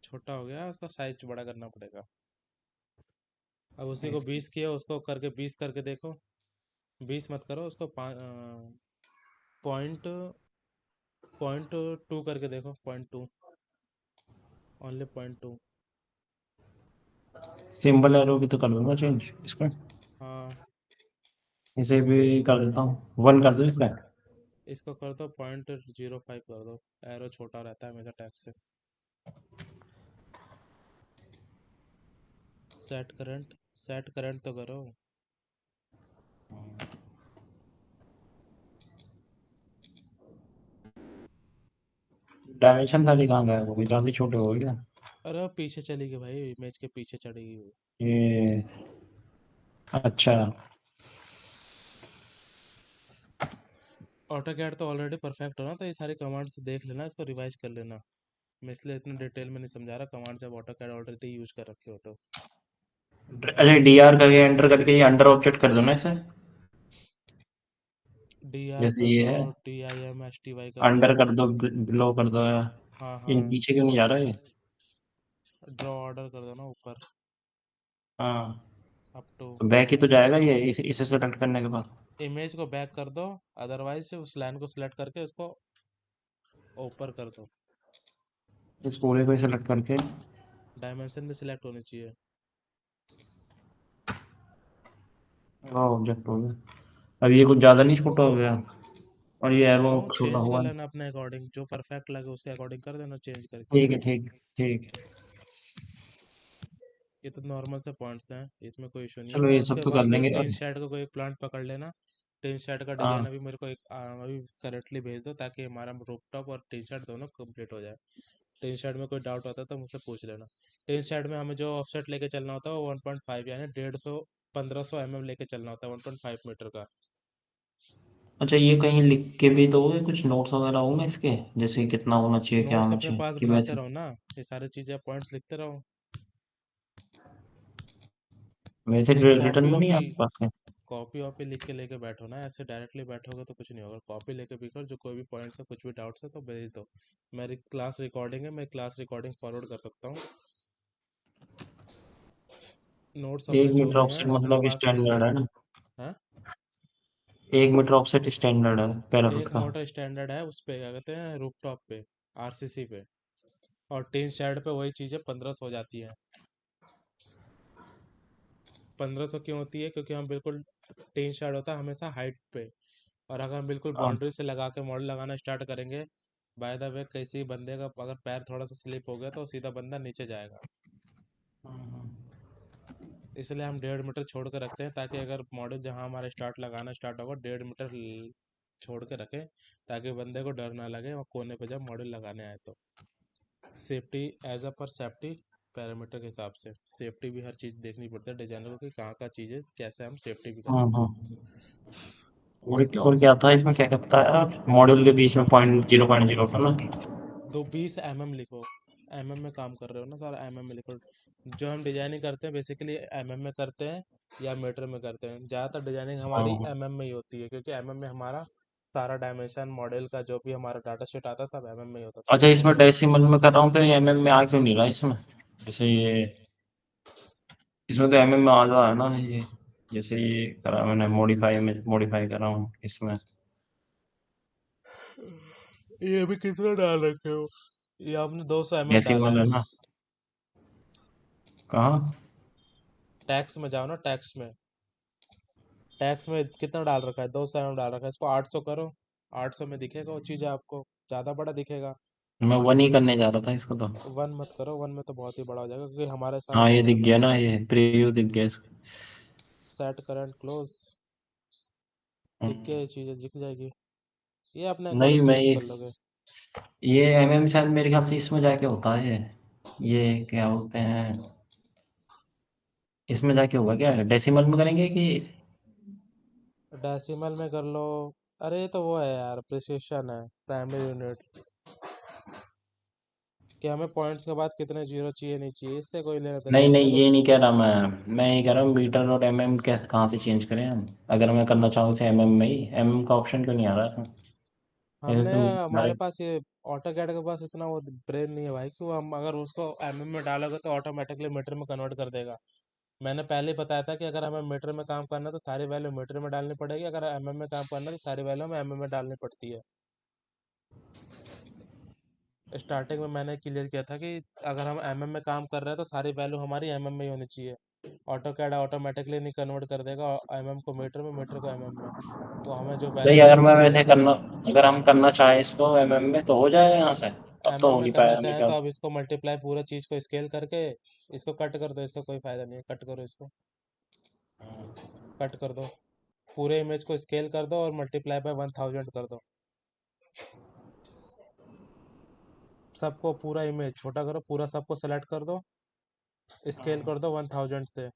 छोटा हो गया, उसका साइज बड़ा करना पड़ेगा। अब उसी को इसके 20 किया, उसको करके 20 करके देखो। 20 मत करो उसको, पॉइंट पॉइंट 2 करके देखो, .2। ओनली .2। सिंबल एरो भी तो कर दूंगा चेंज इसको। हाँ, इसे भी कर देता हूँ, 1 कर दो इसका। इसको कर दो .05 कर दो। एरो छोटा रहता है हमेशा टैग से। सेट करंट तो करो। डायमेंशन सारी कहाँ गया, वो भी काफी छोटे हो गया। अरे पीछे चली गई भाई, इमेज के पीछे चढ़ी गई। ये अच्छा। ऑटो कैड तो ऑलरेडी परफेक्ट हो ना, तो ये सारी कमांड्स देख लेना, इसको रिवाइज कर लेना। मैं इसलिए इतने डिटेल में नहीं समझा रहा, कमांड जब ऑटो कैड ऑलरेडी यूज कर रखे हो तो। अच्छा, डीआर करके एंटर करके ये अंडर ऑब्जेक्ट कर दो ना इसे। डी आर जैसे कर ये दो, है, TIMSTY कर दो। अंडर कर दो, बिलो कर दो या। हाँ इन हाँ। पीछे क्यों नहीं जा रहा ये? ड्रॉ ऑर्डर कर दो ना ऊपर। हाँ। अप टू तो बैक ही तो नीचे। जाएगा ये, इसे सेलेक्ट करने के बाद। इमेज को बैक कर दो, अदरवाइज उस लाइन को सिलेक्ट करके उसको ऊपर कर दो। इस पूरे को सेलेक्ट करके। डायमेंशन भी सिलेक्ट होनी चाहिए। ऑब्जेक्ट हो गया। अब ये कुछ ज्यादा नहीं छोटा हो गया? और ये एरो क्यों, छोटा चेंज कर हुआ है। लेना अपने अकॉर्डिंग, जो परफेक्ट लगे उसके अकॉर्डिंग कर देना चेंज करके। ठीक है, ठीक। ठीक। ये तो नॉर्मल से पॉइंट्स हैं, इसमें कोई इशू नहीं है। चलो और ये सब उसके तो कर बाद लेंगे टीन अब। शेड का कोई प्लांट पकड़ लेना। टीन शेड का डिजाइन हाँ। अभी मेरे को एक अभी करेक्टली भेज दो, ताकि हमारा रूफटॉप और टीन शेड दोनों कंप्लीट हो जाए। टीन शेड में कोई डाउट होता है तो मुझसे पूछ लेना। टीन शेड में हमें जो ऑफसेट लेके चलना होता है वो 1.5 यानी 150 1500 लेके चलना होता है, 1.5 मीटर का। अच्छा, ये कहीं लिख के भी दोगे? कुछ नोट्स वगैरह होंगे इसके, जैसे कितना होना चाहिए, क्या नोट्स होना अपने चाहिए, पास कि बनाते वैसे? रहो ना, ये सारी चीज़ें पॉइंट्स लिखते रहो। वैसे एक रिटर्न कॉपी में नहीं है वॉपी आपके पास? कॉपी वॉपी लिख के लेके बैठो ना, ऐसे डायरेक्टली बैठोगे तो कुछ नहीं होगा। कॉपी लेके भी कर, जो कोई भी पॉइंट्स है, कुछ भी डाउट्स है तो भेज दो। मेरी क्लास रिकॉर्डिंग है, मैं क्लास रिकॉर्डिंग फॉरवर्ड कर सकता हूँ। नोट्स अपने 1 मीटर जो भी हैं ऑफसेट अपने मतलब पास लिख स्टैंडर्ड लो। है ना? हाँ। 1 मीटर ऑफसेट स्टैंडर्ड है पैराफुट एक का। मोटर स्टैंडर्ड है उस पे, क्या कहते हैं, रूफटॉप पे, आरसीसी पे। और टीन शेड पे वही चीज़ें 1500 हो जाती है। 1500 क्यों होती है? क्योंकि हम बिल्कुल, टीन शेड होता है हमेशा हाइट पे। और अगर हम बिल्कुल हाँ। बाउंड्री से लगा के मॉडल लगाना स्टार्ट करेंगे, बाय द वे किसी बंदे का अगर पैर थोड़ा सा स्लिप हो गया तो सीधा बंदा नीचे जाएगा। इसलिए हम 1.5 मीटर छोड़ के रखते हैं, ताकि अगर मॉडल जहाँ हमारा लगाना स्टार्ट होगा 1.5 मीटर छोड़ के रखें, ताकि बंदे को डर ना लगे और कोने पे जब मॉडल लगाने आए तो। सेफ्टी, एज अ पर सेफ्टी। पैरामीटर के हिसाब से सेफ्टी भी हर चीज़ देखनी पड़ती है डिजाइनर को कि कहाँ का चीज़ है, कैसे हम सेफ्टी भी करें। और क्या था इसमें, क्या क्या बताया मॉड्यूल के बीच में 0.0 था ना? 20 mm लिखो। में काम कर रहे हो ना, सारा में लिखो। जो हम डिजाइनिंग करते हैं बेसिकली में करते हैं या मीटर में करते हैं। ज़्यादातर डिजाइनिंग हमारी हाँ। में ही होती है, क्योंकि में हमारा सारा डायमेंशन मॉडल का जो भी हमारा डाटा शीट आता है सब में ही होता है, अच्छा, तो इसमें डेसिमल में कर रहा हूँ तो एमएम में आ क्यों नहीं रहा इसमें? जैसे ये, इसमें तो एमएम में आ रहा है ना ये। जैसे ये करा मैंने, मॉडिफाई कर रहा हूँ इसमें। ये भी कितना डाल रखे हो? ये आपने 200 डाला डेसिमल है। है ना? कहाँ? टैक्स में जाओ ना, टैक्स में कितना डाल रखा है? 200 डाल रखा है, इसको 800 करो। 800 में दिखेगा वो चीज़ आपको, ज़्यादा बड़ा दिखेगा। मैं वन ही करने जा रहा था इसको तो। 1 मत करो, 1 में तो बहुत ही बड़ा हो जाएगा, क्योंकि हमारे साथ हाँ, ये दिख गया ना, ये प्रीव्यू दिख गया इसका। सेट करंट क्लोज दिख हम्म। के ये चीज़ें दिख जाएगी। ये अपने नहीं, अकॉर्डिंग मैं चेंज ये कर लोगे। ये एमएम शायद मेरे ख्याल से इसमें जाके होता है ये क्या बोलते हैं, इसमें जाके होगा क्या, डेसिमल में करेंगे कि? डेसिमल में कर लो। अरे ये तो वो है यार, प्रिसिशन है, प्राइमरी यूनिट्स। कि हमें पॉइंट्स के बाद कितने जीरो चाहिए नहीं चाहिए, इससे कोई लेना देना नहीं नहीं नहीं, है। ये नहीं कह रहा मैं ये कह रहा हूँ मीटर और एमएम कैसे, कहाँ से चेंज करें हम? अगर मैं करना चाहूँ से एमएम में ही, एमएम का ऑप्शन क्यों नहीं आ रहा इसमें? ये हमने तो हमारे पास ये ऑटो कैड के पास इतना वो ब्रेन नहीं है भाई कि वो हम अगर उसको में डालोगे तो ऑटोमेटिकली मीटर में कन्वर्ट कर देगा। मैंने पहले ही बताया था कि अगर हमें मीटर में काम करना है तो सारी वैल्यू मीटर में डालनी पड़ेगी, अगर में काम करना है तो सारी वैल्यू हमें में डालनी पड़ती है। स्टार्टिंग में मैंने क्लियर किया था कि अगर हम में काम कर रहे हैं तो सारी वैल्यू हमारी में ही होनी चाहिए। ऑटो कैड ऑटोमेटिकली नहीं कन्वर्ट कर देगा को मीटर में, मीटर को में। वो हमें जो नहीं, वैल्यू अगर देनी मैं चाहिए। वैसे करना, अगर हम करना चाहें इसको एमएम में तो हो जाए यहाँ से? अब तो हो में नहीं करना पाएगा मेरे चाहें तो ख्याल अब से। इसको मल्टीप्लाई पूरा चीज को स्केल करके इसको कट कर दो, इसका कोई फायदा नहीं है, कट करो इसको। कट कर दो, पूरे इमेज को स्केल कर दो और मल्टीप्लाई बाय 1000 कर दो। सबको पूरा इमेज छोटा करो, पूरा सबको सेलेक्ट कर दो, स्केल कर दो 1000 से।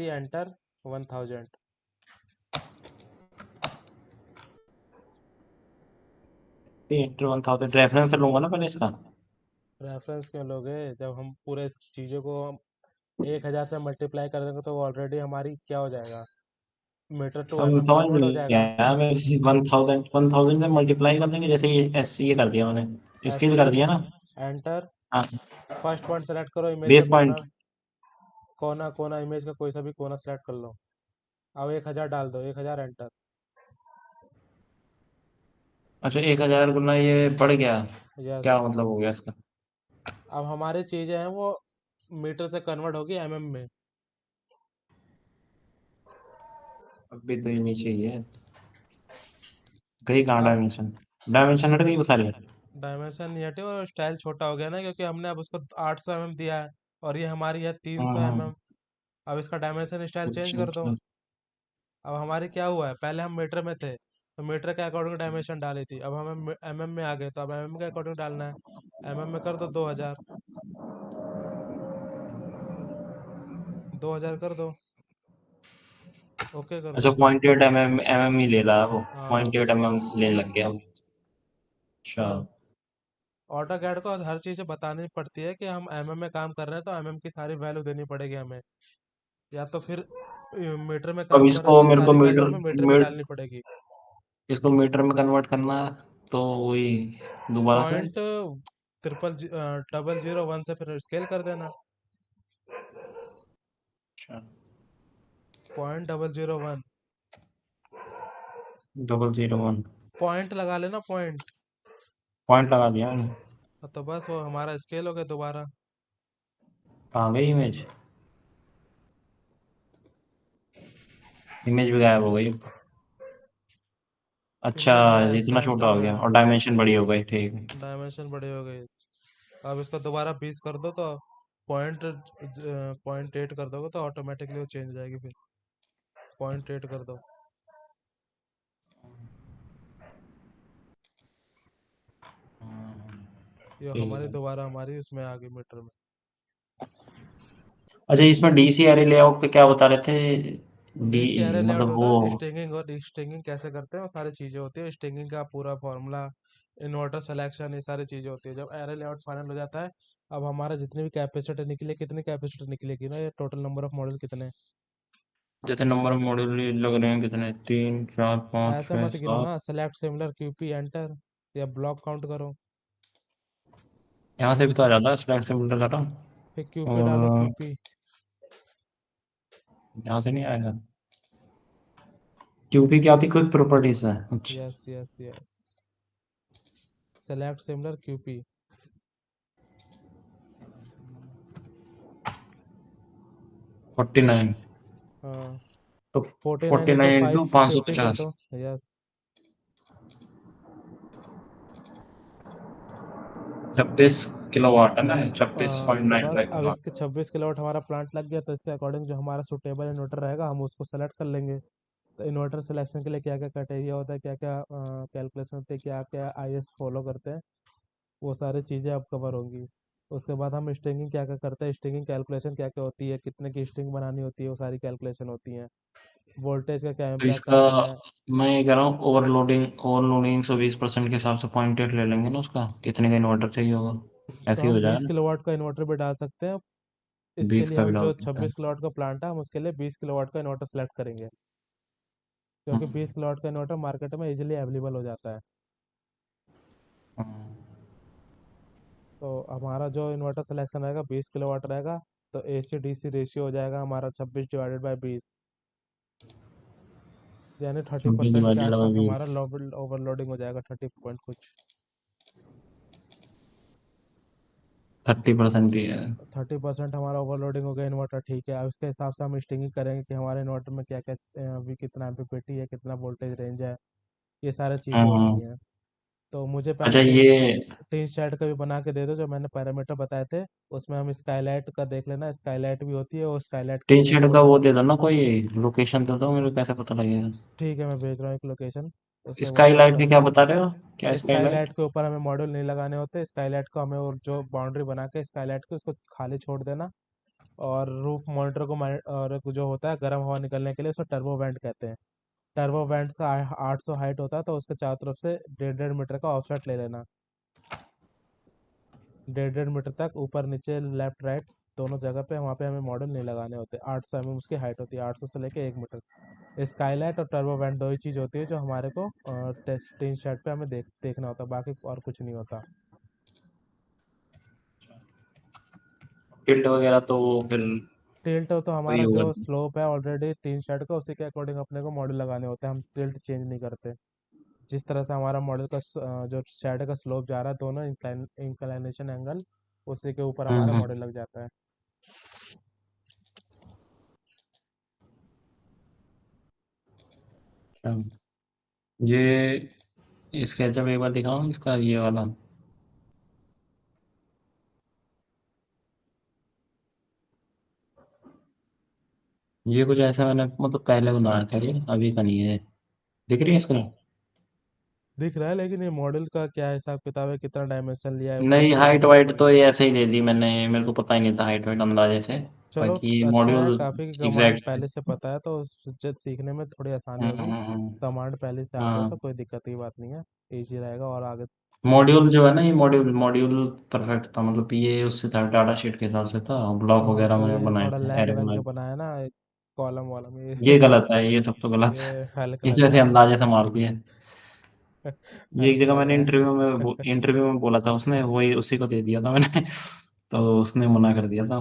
एंटर 1000। इंटर 1000 रेफरेंस लूंगा ना पहले इसका? रेफरेंस क्यों लोगे? जब हम पूरे चीज़ों को 1000 से मल्टीप्लाई कर देंगे तो वो ऑलरेडी हमारी क्या हो जाएगा, मीटर टू अब समझ कन्वर्ट हो नहीं जाएगा। आया मैं, 1000 से मल्टीप्लाई कर देंगे, जैसे ये एस ये कर दिया मैंने, स्केल कर दिया ना? एंटर। हाँ। फर्स्ट पॉइंट सेलेक्ट करो, इमेज का बेस कोना। पॉइंट। कोना कोना इमेज का कोई सा भी कोना सेलेक्ट कर लो। अब 1000 डाल दो, 1000 एंटर। अच्छा, 1000 गुना ये पड़ गया? यस। क्या मतलब हो गया इसका? अब हमारी चीजें हैं वो मीटर से कन्वर्ट होगी में। अभी तो ये नीचे ही है। गई कहाँ अब डायमेंशन? डायमेंशन हट गई वो सारी? डायमेंशन नहीं हटे और स्टाइल छोटा हो गया ना, क्योंकि हमने अब उसको 800 दिया है और ये हमारी है 300 हाँ। अब इसका डायमेंशन स्टाइल चेंज अच्छा कर दो। अच्छा। अब हमारी क्या हुआ है, पहले हम मीटर में थे तो मीटर के अकॉर्डिंग डायमेंशन डाली थी, अब हमें में आ गए तो अब के अकॉर्डिंग डालना है। में कर दो 2000। 2000 कर दो, ओके कर अच्छा, दो। 0.8 mm ही ले रहा है वो? हाँ। 0.8 mm लेने लग गया वो। अच्छा। बस ऑटो कैड को हर चीज़ बतानी पड़ती है कि हम में काम कर रहे हैं तो की सारी वैल्यू देनी पड़ेगी हमें, या तो फिर मीटर में अब काम कर रहे हो इसको तो मेरे को सारी वैल्यू हमें मीटर में डालनी पड़ेगी। इसको मीटर में कन्वर्ट करना है, तो वही दोबारा से? पॉइंट 0001 से फिर स्केल कर देना। अच्छा। 0.001 001 पॉइंट लगा लेना, पॉइंट। पॉइंट लगा दिया मैंने। तो बस वो हमारा स्केल हो गया दोबारा। कहाँ गई इमेज? इमेज भी गायब हो गई अब तो। अच्छा, इमेज है इतना छोटा सेंटर हो में गया है, और डायमेंशन बड़ी हो गई, ठीक है। डायमेंशन बड़ी हो गई। अब इसको दोबारा 20 कर दो तो पॉइंट 0.8 कर दोगे तो ऑटोमेटिकली वो चेंज हो जाएगी फिर। 0.8 कर दो। ये ठीक हमारी है। दोबारा हमारी उसमें आ गई मीटर में। अच्छा, इसमें डीसीआर लेआउट पे क्या बता रहे थे? डी डीसी एरे लेआउट मतलब होता वो। है, स्टिंगिंग और स्टिंगिंग कैसे करते हैं वो सारी चीज़ें होती है, स्टिंगिंग का पूरा फॉर्मूला, इन्वर्टर सिलेक्शन, ये सारी चीज़ें होती है जब एरे लेआउट फाइनल हो जाता है। अब हमारा जितनी भी कैपेसिटर निकले, कितनी कैपेसिटर निकलेगी ना, ये टोटल नंबर ऑफ मॉडल कितने। जैसे नंबर ऑफ मॉड्यूल लग रहे हैं कितने, 3 4 5 ऐसे 6 मत गिनो 7। ना, सेलेक्ट सिमिलर क्यूपी एंटर या ब्लॉक काउंट करो। यहाँ से भी तो आ जाता है स्लैश से उल्टा काटा। फिर क्यूपी डालो, और क्यूपी। यहाँ से नहीं आएगा। क्यूपी क्या होती, क्विक प्रॉपर्टीज है, अच्छा। Yes yes yes, select similar QP. 49। हाँ, तो 49 49 इंटू फाइव, इंटू पाँच सौ 50 कर पचास दो। यस। 26 किलोवाट है ना, छब्बीस पॉइंट तो नाइन बस फाइव अब किलोवाट इसके 26 किलोवाट हमारा प्लांट लग गया, तो इसके अकॉर्डिंग जो हमारा सुटेबल इन्वर्टर रहेगा हम उसको सेलेक्ट कर लेंगे। तो इन्वर्टर सिलेक्शन के लिए क्या क्या क्राइटेरिया होता है, क्या क्या कैलकुलेशन होती है, क्या क्या आईएस फॉलो करते हैं, वो सारी चीज़ें अब कवर होंगी। उसके बाद हम स्ट्रिंगिंग क्या क्या करते हैं, स्ट्रिंगिंग कैलकुलेशन क्या क्या होती है, कितने की स्ट्रिंग बनानी होती है, वो सारी कैलकुलेशन होती हैं। वोल्टेज का क्या तो इम्पैक्ट इसका, आता है। मैं ये कह रहा हूँ ओवरलोडिंग 120% के हिसाब से 0.8 ले लेंगे ना उसका, कितने का इन्वर्टर चाहिए होगा, तो ऐसे ही हो हम जाएगा 20 ना। किलोवाट का इन्वर्टर भी डाल सकते हैं। इसके 20 लिए का भी हम डाल जो सकते हैं। 26 किलोवाट का प्लांट है हम उसके लिए 20 किलोवाट का इन्वर्टर सेलेक्ट करेंगे, क्योंकि हम्म, 20 किलोवाट का इन्वर्टर मार्केट में इजीली अवेलेबल हो जाता है। हम्म, तो हमारा जो इन्वर्टर सिलेक्शन रहेगा 20 किलोवाट रहेगा। तो ए सी डी सी रेशियो हो जाएगा हमारा 26/20, यानी थर्टी 26 परसेंट के डिवाइडेड बाई आसपास 20। हमारा ओवरलोडिंग हो जाएगा, 30 पॉइंट कुछ। 30% ही है। 30% हमारा ओवरलोडिंग हो गया इन्वर्टर, ठीक है। अब इसके हिसाब से हम स्टिंगिंग करेंगे कि हमारे इन्वर्टर में क्या क्या अभी कितना एम्पीपीटी है, कितना वोल्टेज रेंज है, ये सारी चीज़ें होती हम्म। हैं। तो मुझे अच्छा पहले ये टीन शेड का भी बना के दे दो, जो मैंने पैरामीटर बताए थे। उसमें हम स्काईलाइट का देख लेना, स्काईलाइट भी होती है, और स्काईलाइट के टीन लिए शेड का कोड। वो दे दो ना, कोई लोकेशन दे दो, मेरे को कैसे पता लगेगा? ठीक है, मैं भेज रहा हूँ एक लोकेशन, उसके स्काई व्हाट्सएप लाइट के क्या बता रहे हो, क्या पे। Sky light? स्काईलाइट के ऊपर हमें मॉड्यूल नहीं लगाने होते, स्काईलाइट को हमें और जो बाउंड्री बना के स्काईलाइट को उसको खाली छोड़ देना। और रूफ मॉनिटर को और जो होता है गर्म हवा निकलने के लिए, उसको टर्बो वेंट कहते हैं। टर्बो वेंट्स का 800 हाइट होता है, तो उसके चारों तरफ से 1.5 1.5 मीटर का ऑफसेट ले लेना। 1.5 1.5 मीटर तक ऊपर नीचे लेफ्ट राइट दोनों जगह पे, वहाँ पे हमें मॉडल नहीं लगाने होते। 800 mm उसकी हाइट होती है, 800 से लेके 1 मीटर। स्काईलाइट और टर्बो वेंट दो ही चीज़ होती है जो हमारे को टेस्ट शेड पे हमें देखना होता है, बाकी और कुछ नहीं होता। टिल्ट वगैरह तो फिर टिल्ट तो वही हमारा जो होगा। स्लोप है ऑलरेडी टीन शेड का, उसी के अकॉर्डिंग अपने को मॉडल लगाने होते हैं, हम टिल्ट चेंज नहीं करते। जिस तरह से हमारा मॉडल का जो शेड का स्लोप जा रहा है, दोनों इंक्लाइनेशन एंगल उसी के ऊपर हमारा हम्म। मॉडल लग जाता है। अच्छा, ये स्केचअप एक बार दिखाओ इसका, ये वाला। ये कुछ ऐसा मैंने मतलब पहले बनाया था, ये अभी का नहीं है। दिख रही है स्क्रीन? दिख रहा है, लेकिन ये मॉडल का क्या हिसाब किताब है, कितना डायमेंशन लिया है, वो नहीं, मुझे हाइट देखना वाइट तो पड़ेगा। ये ऐसे ही दे दी मैंने, मेरे को पता ही नहीं था हाइट वाइट अंदाजे से। चलो, बाकी ये अच्छा है मॉड्यूल काफ़ी कि कमांड एग्जैक्ट। पहले से पता है, तो सीखने में थोड़ी आसानी होगी। कमांड पहले से आ गया तो हाँ, कोई दिक्कत की बात नहीं है, इजी रहेगा और आगे। मॉड्यूल जो है ना, ये मॉड्यूल मॉड्यूल परफेक्ट था, मतलब ये उससे था, डाटा शीट के हिसाब से था, ब्लॉक हाँ, वगैरह तो मैंने ये बनाए थोड़ा थे, लैग एरे वैग बनाए जो थे। बनाया ना, कॉलम वॉलम ये ये गलत है, ये सब तो गलत ये है। हल्क इस लग वजह से रहा अंदाजे से मार दिया। है। ये एक हल्क जगह लग मैंने रहा है। इंटरव्यू में बोला था उसने, वही उसी को दे दिया था मैंने। तो उसने मना कर दिया था।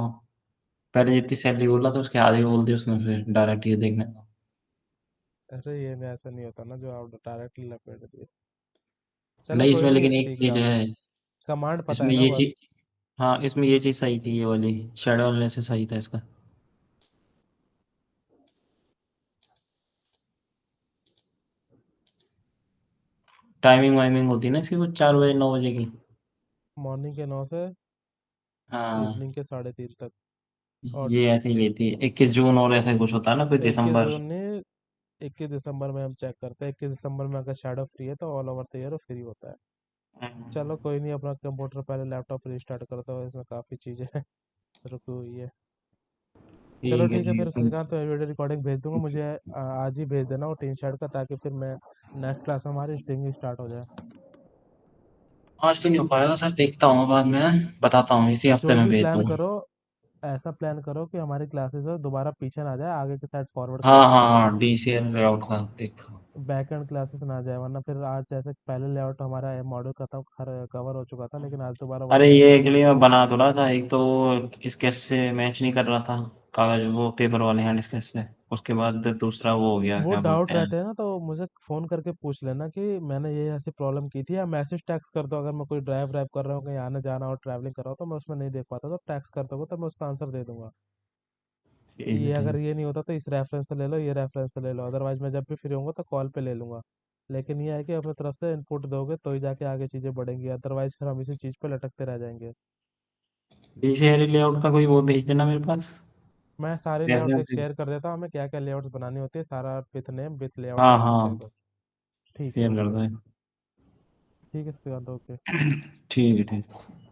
पहले जितनी सैलरी बोला था उसके आधे बोल दिया उसने, फिर डायरेक्ट ये देखने को। अरे ये में ऐसा नहीं होता ना, जो आप डायरेक्टली लपेट दिए। चलो नहीं, कोई इसमें नहीं, लेकिन एक सीख चीज जाओगे। है। कमांड पता है इसमें ना ये बस। चीज, हाँ इसमें ये चीज सही थी, ये वाली शेडो एनालिसिस सही था इसका। टाइमिंग वाइमिंग होती है ना इसकी कुछ 4 बजे 9 बजे की। मॉर्निंग के 9 से हाँ, इवनिंग के 3:30 तक। और ये ऐसे ही लेती है, 21 जून और ऐसे कुछ होता है ना, फिर 21 दिसंबर। जून ने 21 दिसंबर में हम चेक करते हैं, 21 दिसंबर में अगर शेडो फ्री है तो all over the year free होता है। चलो कोई नहीं, अपना कंप्यूटर पहले लैपटॉप रिस्टार्ट करता हूँ, इसमें काफ़ी चीज़ें रुकी हुई है। चलो ठीक है ठीक है ठीक फिर है। श्रीकांत, तो वीडियो रिकॉर्डिंग भेज दूंगा मुझे, आज ही भेज देना वो टीन शर्ट का, ताकि फिर मैं नेक्स्ट क्लास में हमारी स्टिंग स्टार्ट हो जाए। आज तो नहीं हो पाएगा सर, देखता हूँ बाद में, बताता हूँ, इसी हफ्ते जो में भी भेज प्लान दूंगा। करो, ऐसा प्लान करो कि हमारी क्लासेस दोबारा पीछे ना जाए, आगे के साइड फॉरवर्ड हाँ करते हाँ चले हाँ, जाएं। डीसीएल लेआउट का देखो। बैक एंड क्लासेस ना जाए, वरना फिर आज जैसे पहले लेआउट हमारा मॉड्यूल खत्म कवर हो चुका था, लेकिन आज दोबारा वही अरे ये लेआउट एक्चुअली रहेगा। मैं बना तो रहा था, एक तो स्केच से मैच नहीं कर रहा था, कागज वो पेपर वाले हैंड स्केच से। उसके बाद दूसरा वो हो गया, वो क्या बोलते डाउट हैं। रहते हैं ना, तो मुझे फ़ोन करके पूछ लेना कि मैंने ये ऐसी प्रॉब्लम की थी, या मैसेज टैक्स कर दो, अगर मैं कोई ड्राइव ड्राइव कर रहा हूँ, कहीं आने जाना और ट्रैवलिंग कर रहा हूँ, तो मैं उसमें नहीं देख पाता, तो टैक्स कर दोगे तो मैं उसका आंसर दे दूंगा कि ठीक है ये ठीक अगर है। ये नहीं होता तो इस रेफरेंस से ले लो, ये रेफरेंस से ले लो, अदरवाइज मैं जब भी फ्री होऊंगा तो कॉल पे ले लूंगा। लेकिन ये है कि अपनी तरफ से इनपुट दोगे तो ही जाके आगे चीज़ें बढ़ेंगी, अदरवाइज फिर हम इसी चीज़ पे लटकते रह जाएंगे। डीसीएल लेआउट का कोई वो भेज देना मेरे पास, मैं सारे लेआउट्स रेफरेंस। एक शेयर कर देता हूँ, हमें क्या क्या लेआउट्स बनानी होती है, सारा विथ नेम विथ लेआउट हाँ भेज दूँ तेरे हाँ, को। ठीक है शेयर भाई। कर दो। ठीक है श्रीकांत, ओके। ठीक है ठीक है।